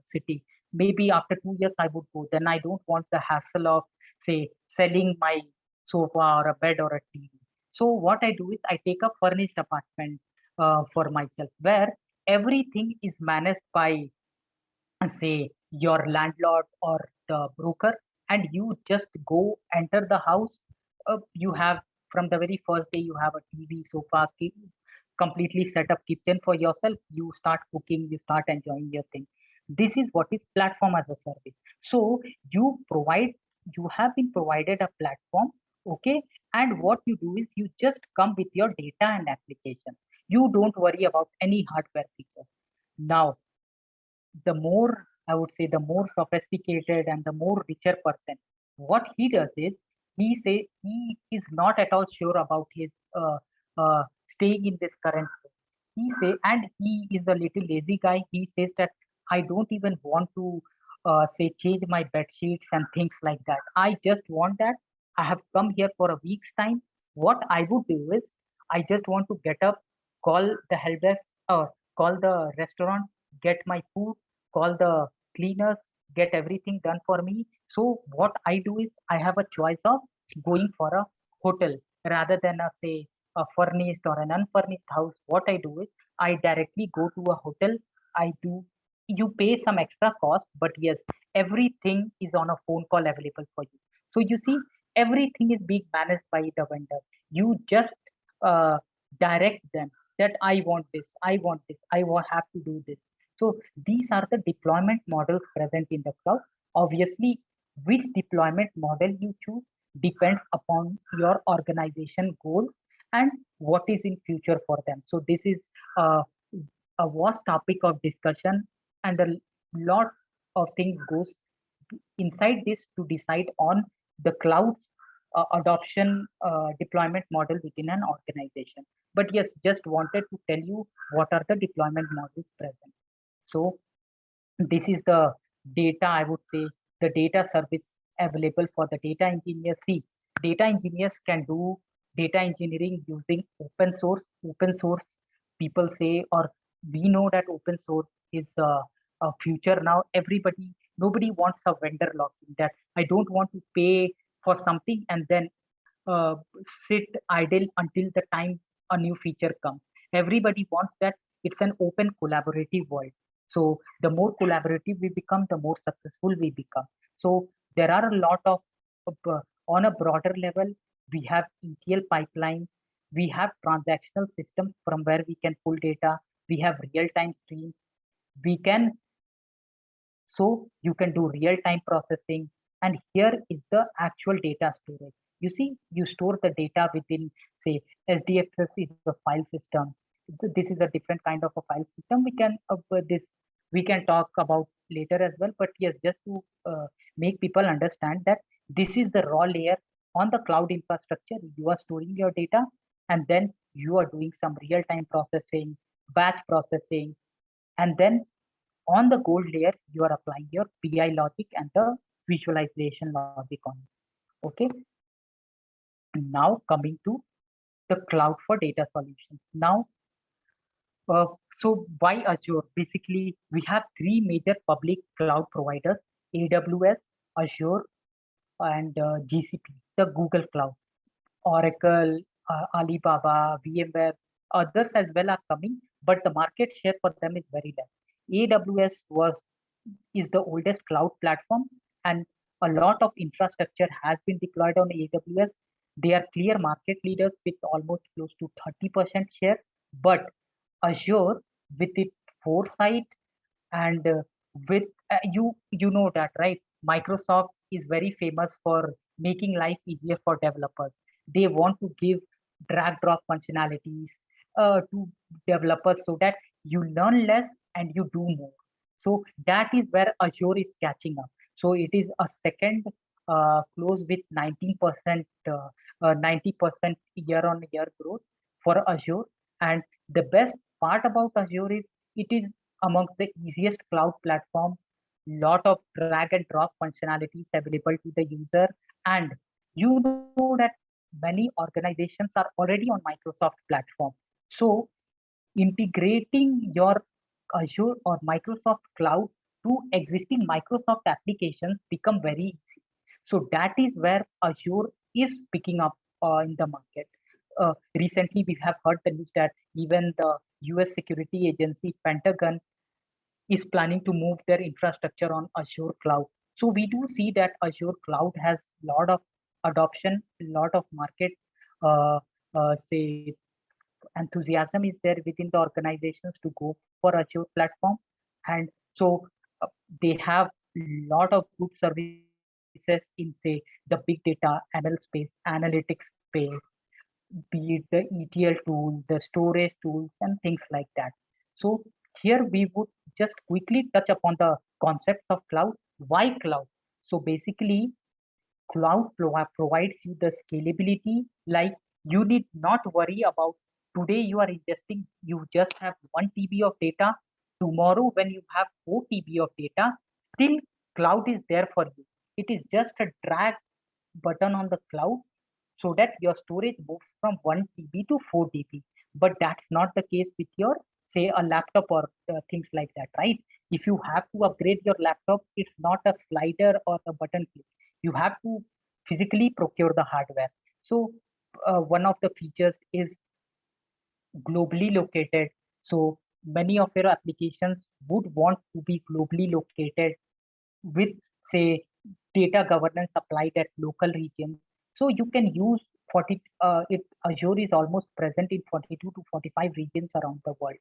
city. Maybe after 2 years I would go. Then I don't want the hassle of, say selling my sofa or a bed or a TV. So what I do is I take a furnished apartment for myself where everything is managed by say your landlord or the broker, and you just go enter the house. You have from the very first day you have a TV, sofa, completely set up kitchen for yourself. You start cooking, you start enjoying your thing. This is what is platform as a service. So you have been provided a platform, okay, and what you do is you just come with your data and application. You don't worry about any hardware feature. Now the more, I would say, the more sophisticated and the more richer person, what he does is he is not at all sure about his staying in this current place. He say, and he is a little lazy guy. He says that I don't even want to say change my bed sheets and things like that. I just want that. I have come here for a week's time. What I would do is I just want to get up, call the help desk or call the restaurant, get my food, call the cleaners, get everything done for me. So what I do is I have a choice of going for a hotel rather than a say a furnished or an unfurnished house. What I do is I directly go to a hotel. I do You pay some extra cost, but yes, everything is on a phone call available for you. So you see, everything is being managed by the vendor. You just uh, direct them that I want this, have to do this. So these are the deployment models present in the cloud. Obviously, which deployment model you choose depends upon your organization goals and what is in future for them. So this is a vast topic of discussion, and a lot of things goes inside this to decide on the cloud adoption deployment model within an organization. But yes, just wanted to tell you what are the deployment models present. So this is the data, I would say, the data service available for the data engineers. See, data engineers can do data engineering using open source. Open source, people say, or we know that open source is a future now. Nobody wants a vendor lock-in, that I don't want to pay for something and then uh, sit idle until the time a new feature comes. Everybody wants that it's an open collaborative world. So the more collaborative we become, the more successful we become. So there are a lot of on a broader level, we have ETL pipelines, we have transactional systems from where we can pull data, we have real-time streams, we can so you can do real-time processing. And here is the actual data storage. You see, you store the data within, say, SDFS is a file system. This is a different kind of a file system. We can talk about later as well. But yes, just to make people understand that this is the raw layer on the cloud infrastructure. You are storing your data, and then you are doing some real-time processing, batch processing, and then on the gold layer, you are applying your BI logic and the visualization logic on it. Okay. Now coming to the cloud for data solutions. Now, so why Azure? Basically, we have three major public cloud providers: AWS, Azure, and GCP, the Google Cloud. Oracle, Alibaba, VMware, others as well are coming, but the market share for them is very less. AWS is the oldest cloud platform, and a lot of infrastructure has been deployed on AWS. They are clear market leaders with almost close to 30% share, but Azure, with its foresight and with you know that, right? Microsoft is very famous for making life easier for developers. They want to give drag drop functionalities to developers so that you learn less and you do more. So that is where Azure is catching up. So it is a second close with 19% 90% year on year growth for Azure. And the best part about Azure is it is amongst the easiest cloud platform, lot of drag and drop functionalities available to the user. And you know that many organizations are already on Microsoft platform. So integrating your Azure or Microsoft cloud to existing Microsoft applications become very easy. So that is where Azure is picking up in the market. Recently, we have heard the news that even the US security agency Pentagon is planning to move their infrastructure on Azure cloud. So we do see that Azure cloud has a lot of adoption, a lot of market, uh, say enthusiasm is there within the organizations to go for Azure platform. And so uh, they have a lot of good services in, say, the big data, ML space, analytics space, be it the ETL tool, the storage tools, and things like that. So here we would just quickly touch upon the concepts of cloud. Why cloud? So basically, provides you the scalability. Like, you need not worry about today you are ingesting, you just have 1 TB of data. Tomorrow, when you have 4 TB of data, still cloud is there for you. It is just a drag button on the cloud so that your storage moves from 1 TB to 4 TB. But that's not the case with your, say, a laptop or things like that, right? If you have to upgrade your laptop, it's not a slider or a button click. You have to physically procure the hardware. So one of the features is globally located. So many of your applications would want to be globally located with, say, data governance applied at local regions. So you can use 40, Azure is almost present in 42 to 45 regions around the world.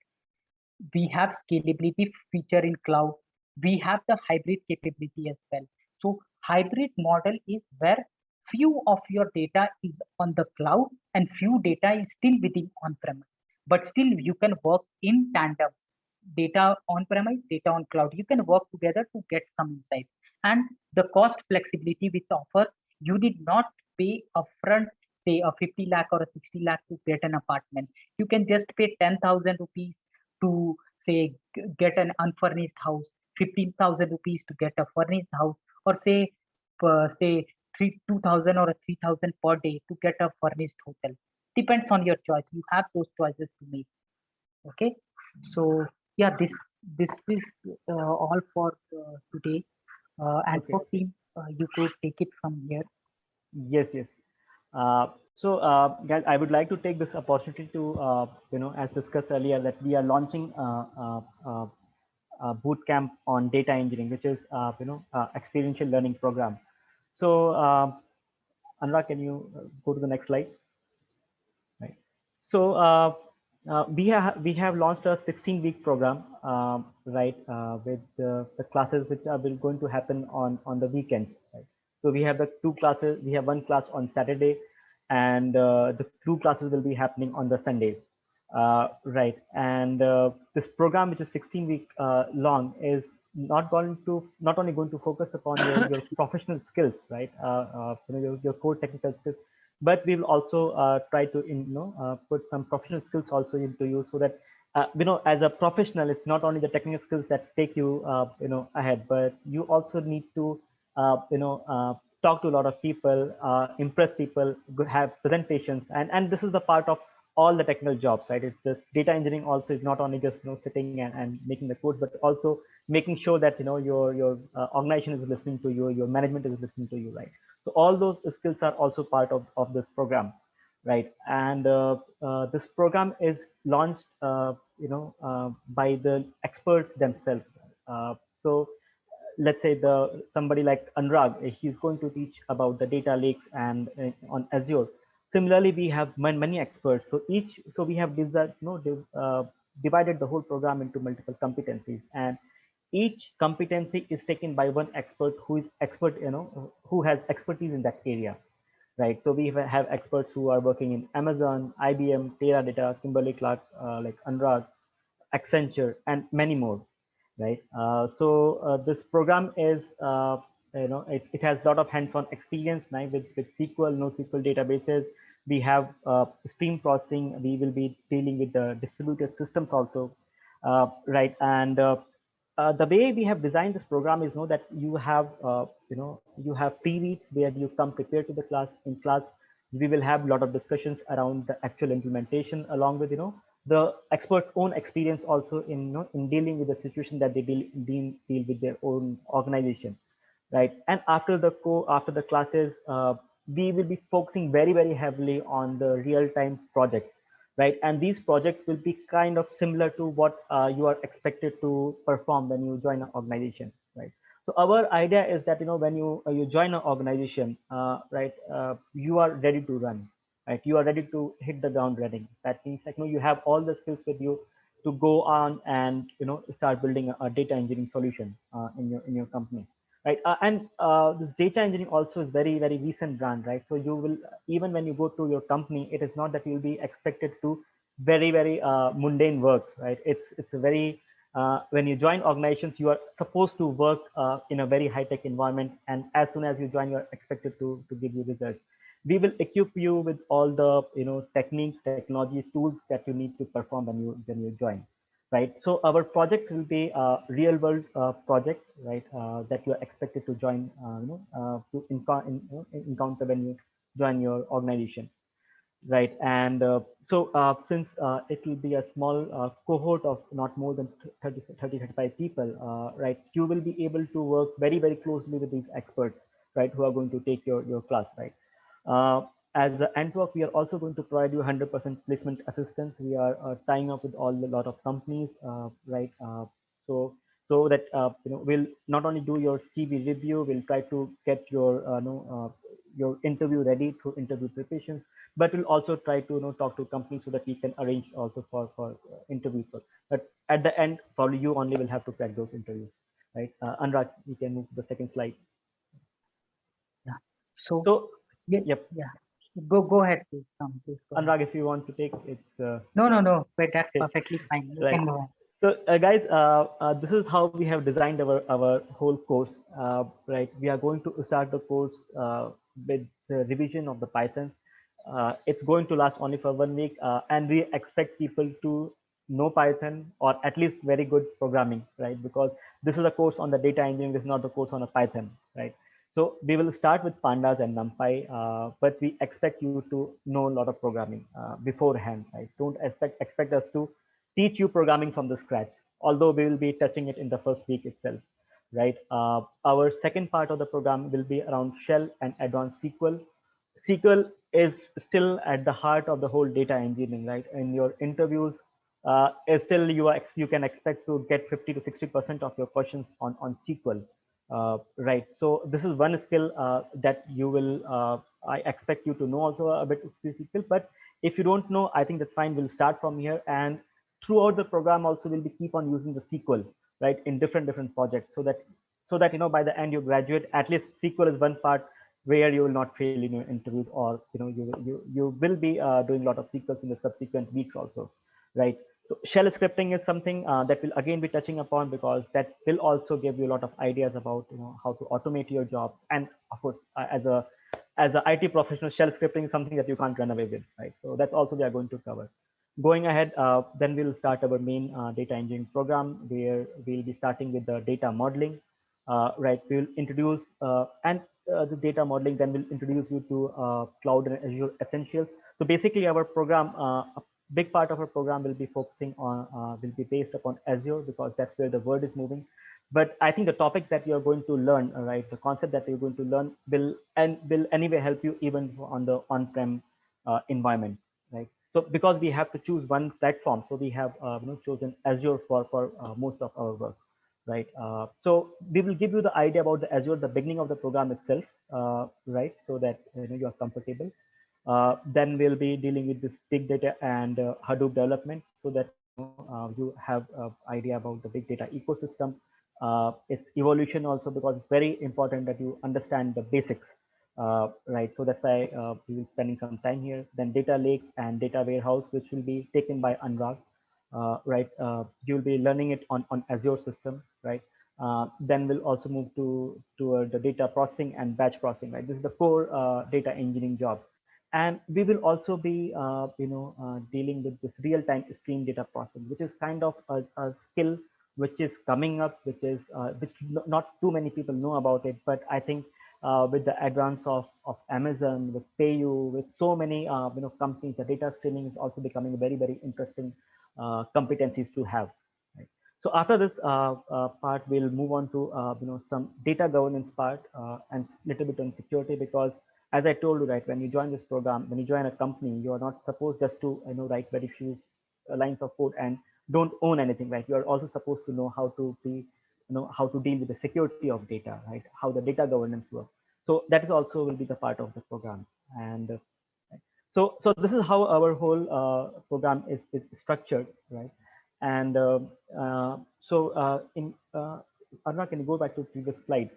We have scalability feature in cloud. We have the hybrid capability as well. So hybrid model is where few of your data is on the cloud and few data is still within on-premise. But still you can work in tandem. Data on-premise, data on cloud. You can work together to get some insights. And the cost flexibility which offers, you did not pay upfront, say a 50 lakh or a 60 lakh to get an apartment. You can just pay 10,000 rupees to, say, get an unfurnished house, 15,000 rupees to get a furnished house, or say 2,000 or 3,000 per day to get a furnished hotel. Depends on your choice. You have those choices to make. Okay, so yeah, this is all for today. And Okay. for team, you could take it from here. Yes, yes. Guys, I would like to take this opportunity to, as discussed earlier, that we are launching a boot camp on data engineering, which is, experiential learning program. So, Anurag, can you go to the next slide? Right. So, we have launched a 16-week program, right, with the classes which are going to happen on the weekends. Right? So we have the two classes. We have one class on Saturday, and the two classes will be happening on the Sundays. Right. And this program, which is 16 week long, is not only going to focus upon your professional skills, right? Your core technical skills, but we will also try to put some professional skills also into you, so that as a professional, it's not only the technical skills that take you ahead, but you also need to talk to a lot of people, impress people, have presentations, and this is the part of all the technical jobs, right? It's just data engineering also is not only just sitting and making the code, but also making sure that your organization is listening to you, your management is listening to you, right? So all those skills are also part of this program, right? And this program is launched by the experts themselves. So let's say somebody like Anurag, he's going to teach about the data lakes and on Azure. Similarly, we have many experts. So we have divided the whole program into multiple competencies, and each competency is taken by one expert who is expert, who has expertise in that area, right? So we have experts who are working in Amazon, IBM, Teradata, Kimberly Clark, like Anurag, Accenture, and many more, right? This program is, it has a lot of hands-on experience now with SQL, NoSQL databases. We have stream processing. We will be dealing with the distributed systems also, right? And the way we have designed this program is that you have pre-reads where you come prepared to the class. In class, we will have a lot of discussions around the actual implementation, along with the expert's own experience also in in dealing with the situation that they deal with their own organization. right? And after the classes, we will be focusing very heavily on the real-time projects, right? And these projects will be kind of similar to what you are expected to perform when you join an organization, right? So our idea is that when you join an organization, right, you are ready to run, right? You are ready to hit the ground running. That means like you have all the skills with you to go on and start building a data engineering solution in your company, right? And this data engineering also is very recent brand, right? So you will, even when you go to your company, it is not that you'll be expected to very mundane work, right? It's a very when you join organizations, you are supposed to work in a very high tech environment, and as soon as you join, you are expected to give you results. We will equip you with all the techniques, technologies, tools that you need to perform when you join, right? So our project will be real world projects, right? That you are expected to join, to encounter when you join your organization, right? And since it will be a small cohort of not more than 35 people, right? You will be able to work very closely with these experts, right? Who are going to take your class, right? Uh, as the Antwork, we are also going to provide you 100% placement assistance. We are tying up with a lot of companies, right? So that we'll not only do your CV review, we'll try to get your interview ready through interview preparations, but we'll also try to talk to companies so that we can arrange also for interviews. But at the end, probably you only will have to crack those interviews, right? Anurag, you can move to the second slide. Yeah. So So, yeah, yep. yeah. Go ahead, please. Please go ahead. Anurag, if you want to take it's No. But that's okay, perfectly fine. You right. can go ahead. So, guys, this is how we have designed our whole course. Right, we are going to start the course with the revision of the Python. It's going to last only for 1 week, and we expect people to know Python or at least very good programming, right? Because this is a course on the data engineering. This is not the course on a Python, right? So we will start with pandas and numpy, but we expect you to know a lot of programming beforehand, right? Don't expect us to teach you programming from the scratch, although we will be touching it in the first week itself, right? Our second part of the program will be around shell and advanced SQL. SQL is still at the heart of the whole data engineering, right? In your interviews, still you can expect to get 50 to 60% of your questions on SQL, right? So this is one skill that you will, I expect you to know also a bit of SQL, but if you don't know, I think that's fine. We'll start from here, and throughout the program also we'll be keep on using the SQL, right, in different projects, so that by the end you graduate, at least SQL is one part where you will not fail in your interviews, or you will be doing a lot of SQLs in the subsequent weeks also, right? So shell scripting is something that will again be touching upon, because that will also give you a lot of ideas about how to automate your job. And of course, as a IT professional, shell scripting is something that you can't run away with, right? So that's also we are going to cover. Going ahead, then we'll start our main data engineering program, where we'll be starting with the data modeling, right? We'll introduce and the data modeling, then we'll introduce you to cloud and Azure essentials. So basically our program, a big part of our program will be focusing on, will be based upon Azure, because that's where the world is moving. But I think the topics that you're going to learn, right, the concept that you're going to learn will anyway help you even on the on-prem environment, right? So because we have to choose one platform, so we have chosen Azure for most of our work, right? So we will give you the idea about the Azure, the beginning of the program itself, right? So that you are comfortable. Then we'll be dealing with this big data and Hadoop development, so that you have an idea about the big data ecosystem, its evolution also, because it's very important that you understand the basics, right? So that's why we will spending some time here. Then data lakes and data warehouse, which will be taken by Anurag, right? You'll be learning it on Azure system, right? Then we'll also move to the data processing and batch processing, right? This is the core data engineering job. And we will also be, dealing with this real-time stream data processing, which is kind of a skill which is coming up, which not too many people know about it. But I think with the advance of Amazon, with PayU, with so many companies, the data streaming is also becoming very interesting competencies to have. Right? So after this part, we'll move on to some data governance part and little bit on security, because as I told you, right, when you join this program, when you join a company, you are not supposed just to write very few lines of code and don't own anything, right? You are also supposed to know how to be how to deal with the security of data, right? How the data governance works. So that is also will be the part of the program. And so this is how our whole program is structured, right? And in Arna, can you go back to previous slide?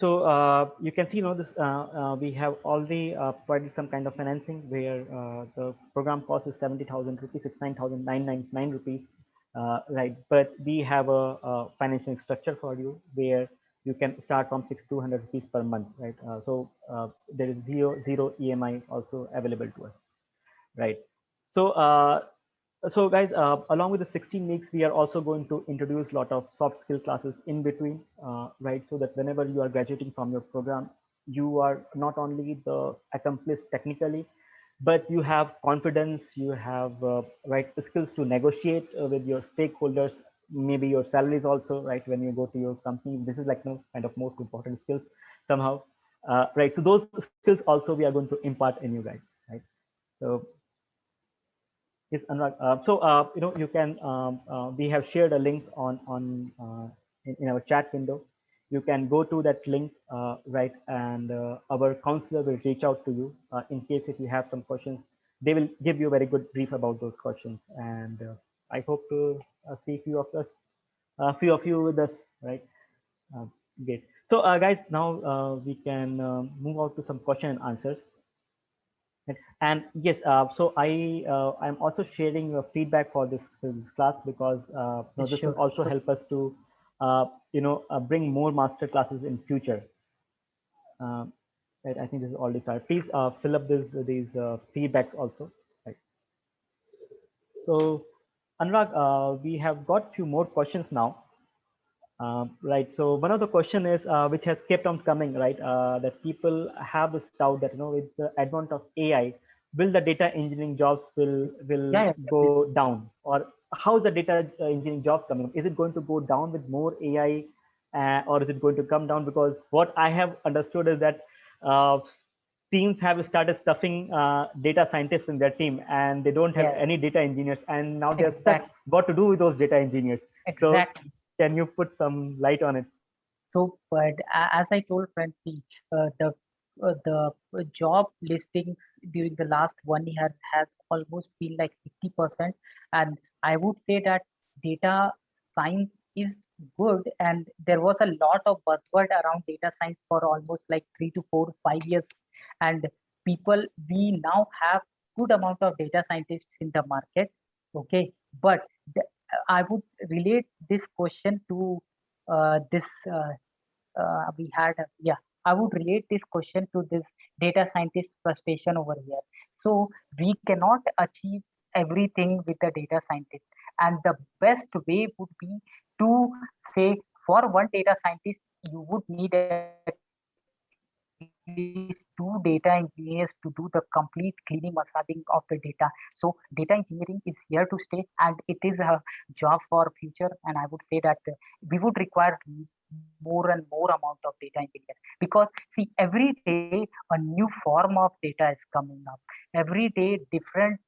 So you can see, this we have already provided some kind of financing where the program cost is 70,000 rupees, it's 9,999 rupees, right? But we have a financing structure for you where you can start from 6,200 rupees per month, right? There is zero EMI also available to us, right? So so guys, along with the 16 weeks, we are also going to introduce a lot of soft skill classes in between, right? So that whenever you are graduating from your program, you are not only the accomplished technically, but you have confidence, you have right skills to negotiate with your stakeholders, maybe your salaries also, right? When you go to your company, this is like kind of most important skills somehow, right? So those skills also we are going to impart in you guys, right? So yes, Anurag. You can, we have shared a link in our chat window. You can go to that link, right? And our counselor will reach out to you in case if you have some questions. They will give you a very good brief about those questions. And I hope to see few of you with us, right? Uh, Great. So, guys, now we can move on to some question and answers. And yes, so I'm also sharing feedback for this class, because this will Sure, also sure. help us to bring more master classes in future. Um, right, I think this is already started. Please fill up these feedbacks also. Right. So Anurag, we have got few more questions now. Right. So one of the question is which has kept on coming, right? That people have this doubt that with the advent of AI, will the data engineering jobs will Yeah, go definitely. down, or how is the data engineering jobs coming? Is it going to go down with more AI, or is it going to come down? Because what I have understood is that uh, teams have started stuffing data scientists in their team, and they don't have Yeah, any data engineers, and now they're stuck. exactly, What to do with those data engineers? So exactly. can you put some light on it? So, but as I told Francie, the job listings during the last 1 year has almost been like 50%, and I would say that data science is good, and there was a lot of buzzword around data science for almost like 3 to 4, 5 years, and people we now have good amount of data scientists in the market. Okay, but the, I would relate this question to this. We had yeah, I would relate this question to this data scientist frustration over here. So we cannot achieve everything with the data scientist, and the best way would be to say, for one data scientist you would need at least 2 data engineers to do the complete cleaning massaging of the data. So data engineering is here to stay, and it is a job for future, and I would say that we would require more and more amount of data engineer, because see, every day a new form of data is coming up. Every day different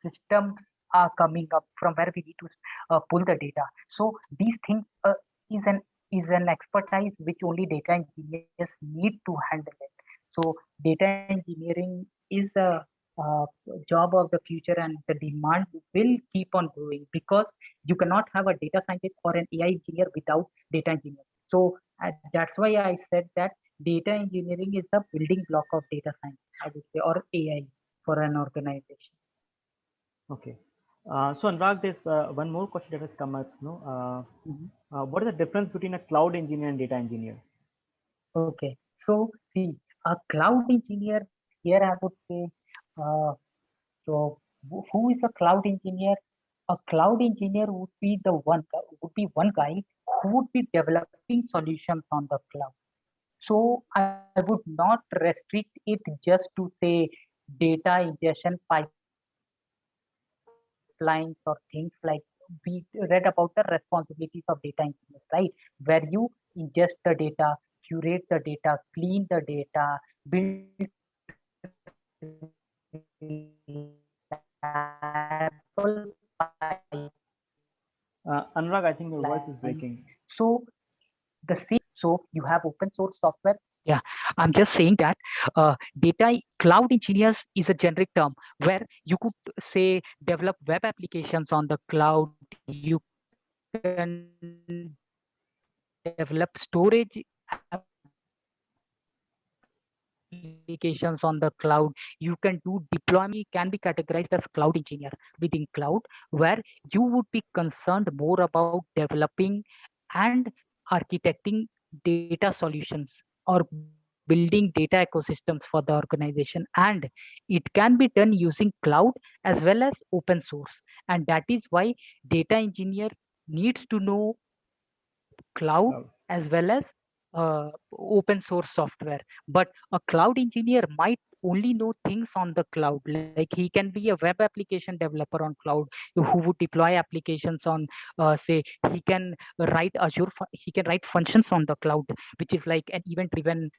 systems are coming up from where we need to pull the data. So these things is an expertise which only data engineers need to handle it. So data engineering is a job of the future, and the demand will keep on growing, because you cannot have a data scientist or an AI engineer without data engineers. So that's why I said that data engineering is a building block of data science, I would say, or AI for an organization. Okay. So Anurag, there's one more question that has come up. Mhm. What is the difference between a cloud engineer and data engineer? Okay, so see, a cloud engineer here, I would say, uh, so who is a cloud engineer? A cloud engineer would be one guy who would be developing solutions on the cloud. So I would not restrict it just to say data ingestion pipeline, or data pipelines or things like we read about the responsibilities of data engineers, right? Where you ingest the data, curate the data, clean the data, build Anurag, I think your voice is breaking. So the same, so you have open source software. Yeah, I'm just saying that data cloud engineers is a generic term where you could say develop web applications on the cloud. You can develop storage applications on the cloud. You can do deployment, can be categorized as cloud engineer within cloud, where you would be concerned more about developing and architecting data solutions or building data ecosystems for the organization, and it can be done using cloud as well as open source. And that is why data engineer needs to know cloud as well as open source software. But a cloud engineer might only know things on the cloud, like he can be a web application developer on cloud who would deploy applications on say he can write Azure, he can write functions on the cloud, which is like an event driven,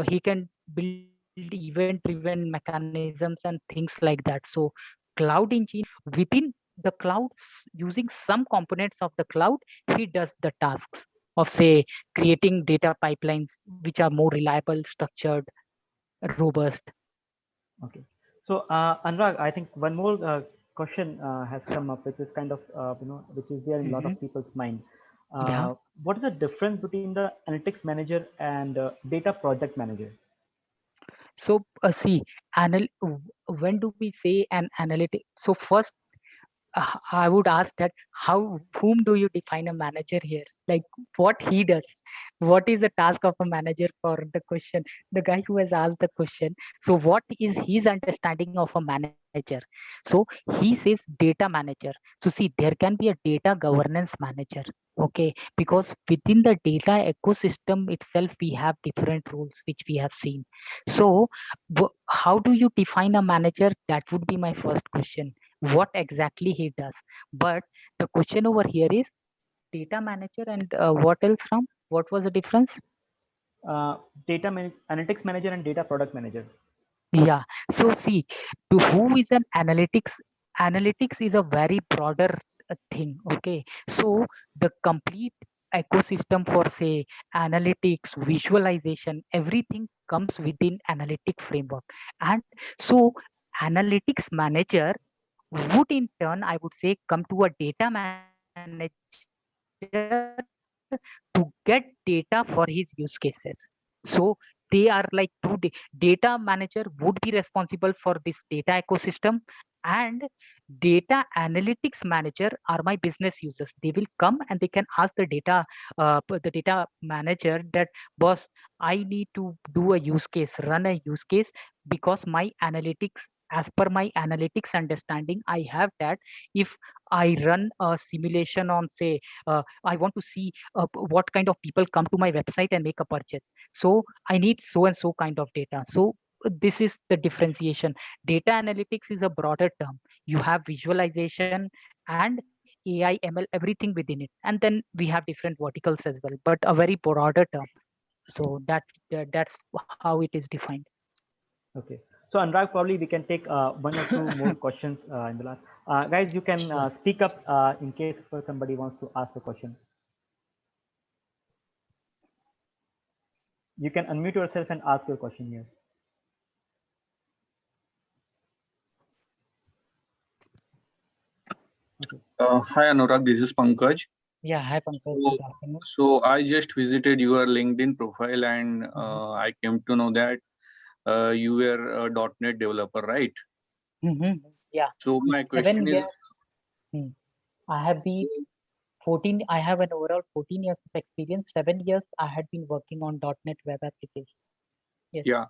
he can build event driven mechanisms and things like that. So cloud engineer within the cloud, using some components of the cloud, he does the tasks of say creating data pipelines which are more reliable, structured, robust. Okay. So Anurag, I think one more question has come up, which is kind of which is there in a lot of people's mind. Yeah. What is the difference between the analytics manager and data project manager? So see, when do we say an analytic? So first, I would ask that whom do you define a manager here? Like what he does, what is the task of a manager for the question, the guy who has asked the question. So what is his understanding of a manager? So he says data manager. So see, there can be a data governance manager. Okay, because within the data ecosystem itself, we have different roles which we have seen. So how do you define a manager? That would be my first question, what exactly he does. But the question over here is data manager and what else, Ram? What was the difference? Analytics manager and data product manager. Yeah. So see, to who is an analytics? Analytics is a very broader thing. Okay. So the complete ecosystem for say analytics, visualization, everything comes within analytic framework. And so analytics manager would in turn, I would say, come to a data manager to get data for his use cases. So they are like data manager would be responsible for this data ecosystem, and data analytics manager are my business users. They will come and they can ask the data manager that, boss, I need to do a use case, run a use case, because my analytics, as per my analytics understanding, I have that if I run a simulation on say I want to see what kind of people come to my website and make a purchase, so I need so and so kind of data. So this is the differentiation. Data analytics is a broader term. You have visualization and AI, ML, everything within it, and then we have different verticals as well, but a very broader term. So that's how it is defined. Okay. So Anurag, probably we can take one or two more questions in the last. Guys, you can speak up in case somebody wants to ask a question. You can unmute yourself and ask your question here. Okay. Hi Anurag, this is Pankaj. Yeah, hi Pankaj. So, Good afternoon. so I just visited your LinkedIn profile and I came to know that you were a .NET developer, right? Yeah. So my question is, I have been 14. I have an overall 14 years of experience. 7 years I had been working on .NET web application. Yes. Yeah.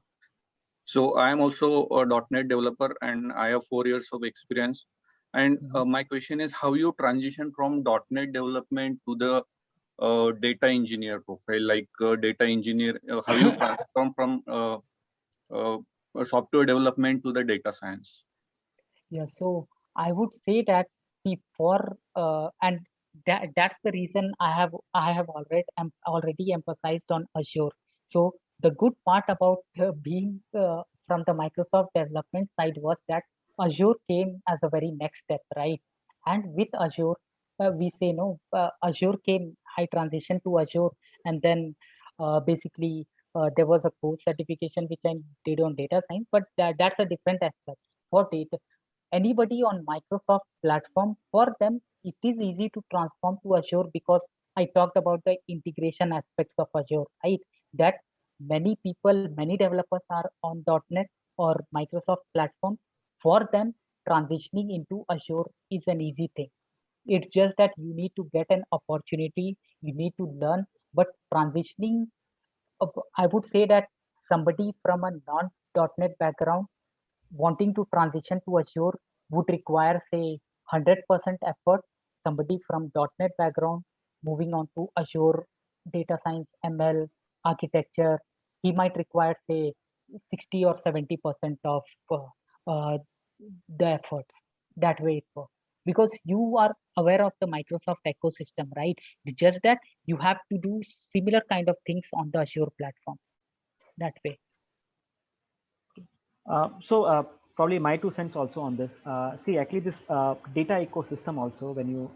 So I am also a .NET developer and I have 4 years of experience. And my question is, how you transition from .NET development to the data engineer profile, like data engineer, how you transform from software development to the data science? Yeah, so I would say that and that's the reason I have already emphasized on Azure. So the good part about being from the Microsoft development side was that Azure came as a very next step, right? And with Azure, we say no, Azure came, I transition to Azure, and then basically there was a course certification which I did on data science, but that's a different aspect. For data, anybody on Microsoft platform, for them, it is easy to transform to Azure because I talked about the integration aspects of Azure, right? That many people, many developers are on .NET or Microsoft platform. For them, transitioning into Azure is an easy thing. It's just that you need to get an opportunity, you need to learn, but transitioning, I would say that somebody from a non-.NET background wanting to transition to Azure would require, say, 100% effort. Somebody from .NET background moving on to Azure data science, ML, architecture, he might require, say, 60 or 70% of uh, the efforts. That way it works. Because you are aware of the Microsoft ecosystem, right? It's just that you have to do similar kind of things on the Azure platform. That way. So probably my 2 cents also on this. See, actually, this data ecosystem also, when you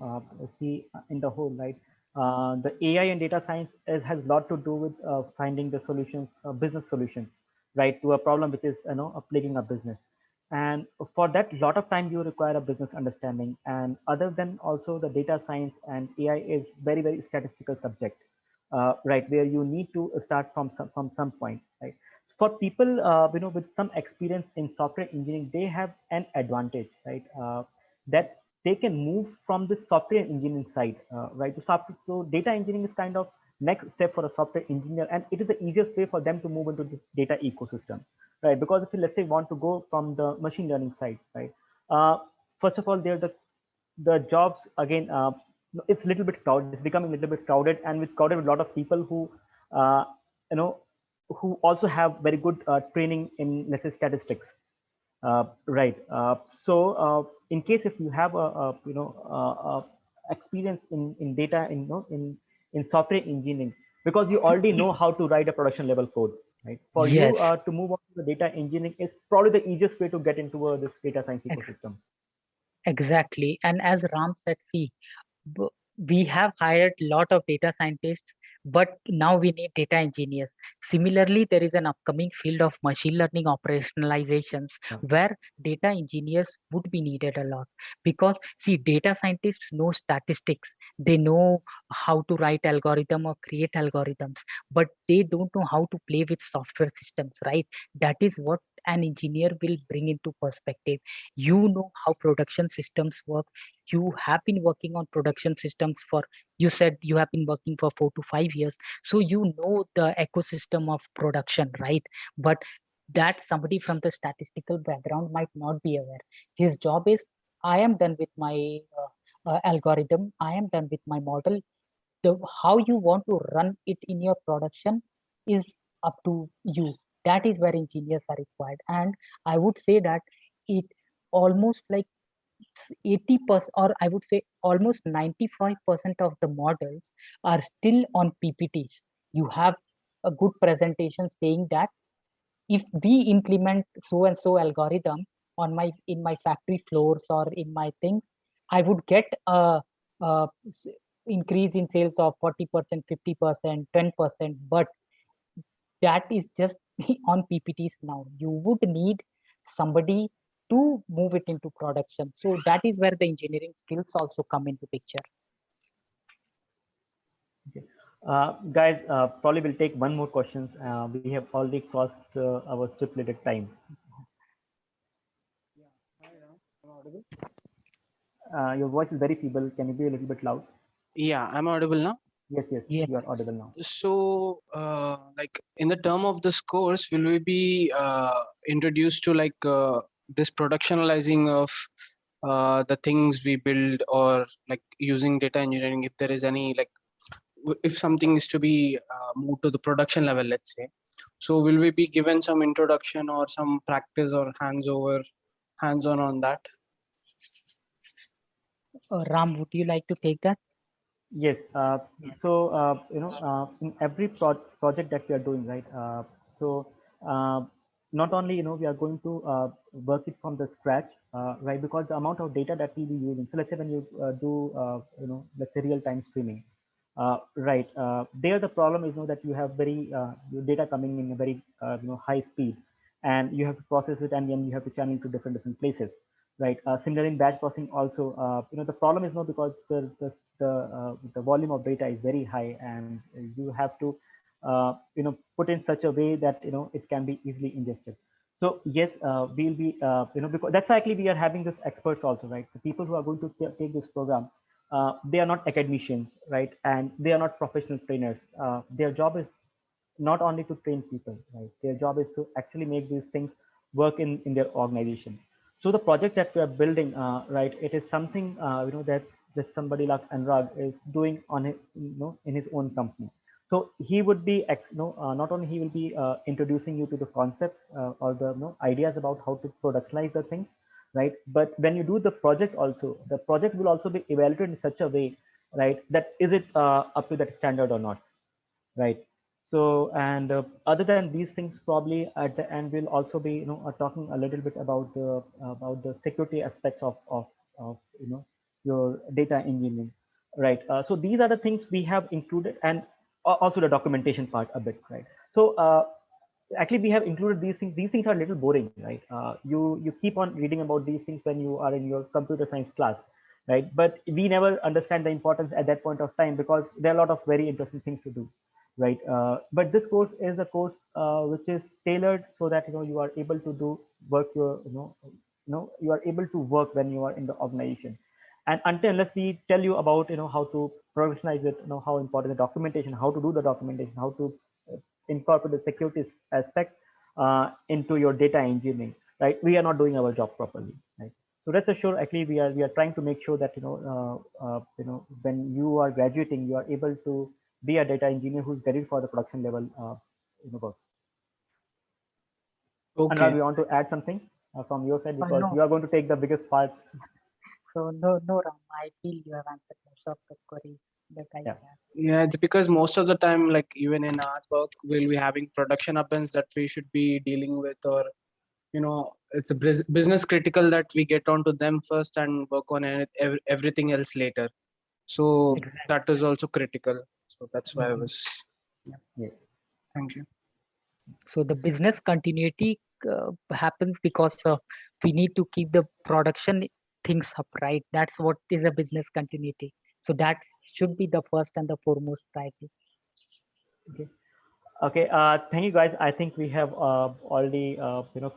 see in the whole, right, the AI and data science has a lot to do with finding the solutions, business solutions, right, to a problem which is plaguing a business. And for that, a lot of time you require a business understanding. And other than also the data science and AI is very, very statistical subject, right, where you need to start from some point, right? For people with some experience in software engineering, they have an advantage, right, that they can move from the software engineering side, right, to software. So data engineering is kind of next step for a software engineer, and it is the easiest way for them to move into this data ecosystem, right? Because if you, let's say, want to go from the machine learning side, right, uh, first of all, there the jobs again, it's a little bit crowded, it's becoming a little bit crowded, and with crowded with a lot of people who uh, you know who also have very good training in, let's say, statistics, right? So in case if you have experience in data, in software engineering, because you already know how to write a production level code, right? For you Yes. to move on to the data engineering is probably the easiest way to get into this data science ecosystem. Exactly. And as Ram said, see, we have hired a lot of data scientists, but now we need data engineers. Similarly, there is an upcoming field of machine learning operationalizations where data engineers would be needed a lot, because see, data scientists know statistics, they know how to write algorithm or create algorithms, but they don't know how to play with software systems, right? That is what an engineer will bring into perspective. You know how production systems work, you have been working on production systems for, you said you have been working for 4 to 5 years, so you know the ecosystem of production, right? But that somebody from the statistical background might not be aware. His job is, I am done with my algorithm, I am done with my model. How you want to run it in your production is up to you. That is where engineers are required. And I would say that it almost like 80%, or I would say almost 95% of the models are still on PPTs. You have a good presentation saying that if we implement so and so algorithm on in my factory floors or in my things, I would get a increase in sales of 40%, 50%, 10%. But that is just on PPTs now. You would need somebody to move it into production. So that is where the engineering skills also come into picture. Okay. Guys, probably we'll take one more questions. We have already crossed our stipulated time. Your voice is very feeble. Can you be a little bit loud? Yeah, I'm audible now. Yes, Yeah. you are audible now. So, like in the term of this course, will we be introduced to like this productionalizing of the things we build, or like using data engineering? If there is any like, if something is to be moved to the production level, let's say, so will we be given some introduction or some practice or hands-on on that? Ram, would you like to take that? Yes. So in every project that we are doing, right? So uh, not only we are going to work it from the scratch, right? Because the amount of data that we'll be using. So let's say when you do let's say real-time streaming, right? There the problem is that you have very your data coming in a very high speed, and you have to process it, and then you have to channel to different places, right? Similar in batch processing also, the problem is not because the volume of data is very high, and you have to put in such a way that it can be easily ingested. So yes, we'll be because that's why actually we are having this experts also, right? The people who are going to take this program, they are not academicians, right? And they are not professional trainers. Their job is not only to train people, right? Their job is to actually make these things work in their organization. So the project that we are building, right, it is something that somebody like Anurag is doing on his, in his own company. So he would be, not only he will be introducing you to the concepts or the ideas about how to productionize the things, right? But when you do the project also, the project will also be evaluated in such a way, right, that is it up to that standard or not, right? So, and other than these things, probably at the end we'll also be talking a little bit about the security aspects of your data engineering, right? So these are the things we have included, and also the documentation part a bit, right? So actually we have included these things. These things are a little boring, right? You keep on reading about these things when you are in your computer science class, right? But we never understand the importance at that point of time, because there are a lot of very interesting things to do, right? But this course is a course which is tailored so that you are able to do work your you are able to work when you are in the organization. And until unless we tell you about how to professionalize it, how important the documentation, how to do the documentation, how to incorporate the security aspect into your data engineering, right? We are not doing our job properly, right? So rest assured, actually, we are trying to make sure that when you are graduating, you are able to be a data engineer who's ready for the production level work. Okay. Anurag, you want to add something from your side, because No. you are going to take the biggest part. So no, Ram, I feel you have answered most of the queries that I have. Yeah, it's because most of the time, like even in our work, we'll be having production events that we should be dealing with, or it's a business critical that we get onto them first and work on everything else later. So that is also critical. So that's why I was. Yeah. Yes. Thank you. So the business continuity happens because we need to keep the production things up, right? That's what is a business continuity. So that should be the first and the foremost priority. Okay. Okay. Thank you, guys. I think we have already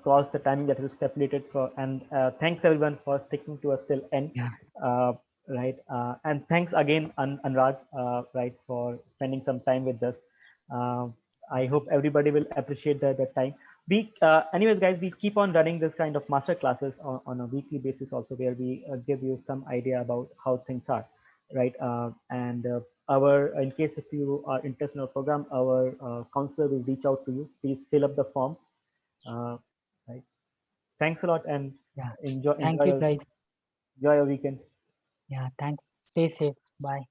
crossed the timing that was stipulated for, and thanks everyone for sticking to us till end. Yeah. Right. And thanks again, Anurag, right, for spending some time with us. I hope everybody will appreciate the time. We, anyways, guys, we keep on running this kind of master classes on a weekly basis also, where we give you some idea about how things are, right? And in case if you are interested in our program, our counselor will reach out to you. Please fill up the form. Right. Thanks a lot, and Yeah. enjoy Thank you, guys. enjoy your weekend. Yeah. Thanks. Stay safe. Bye.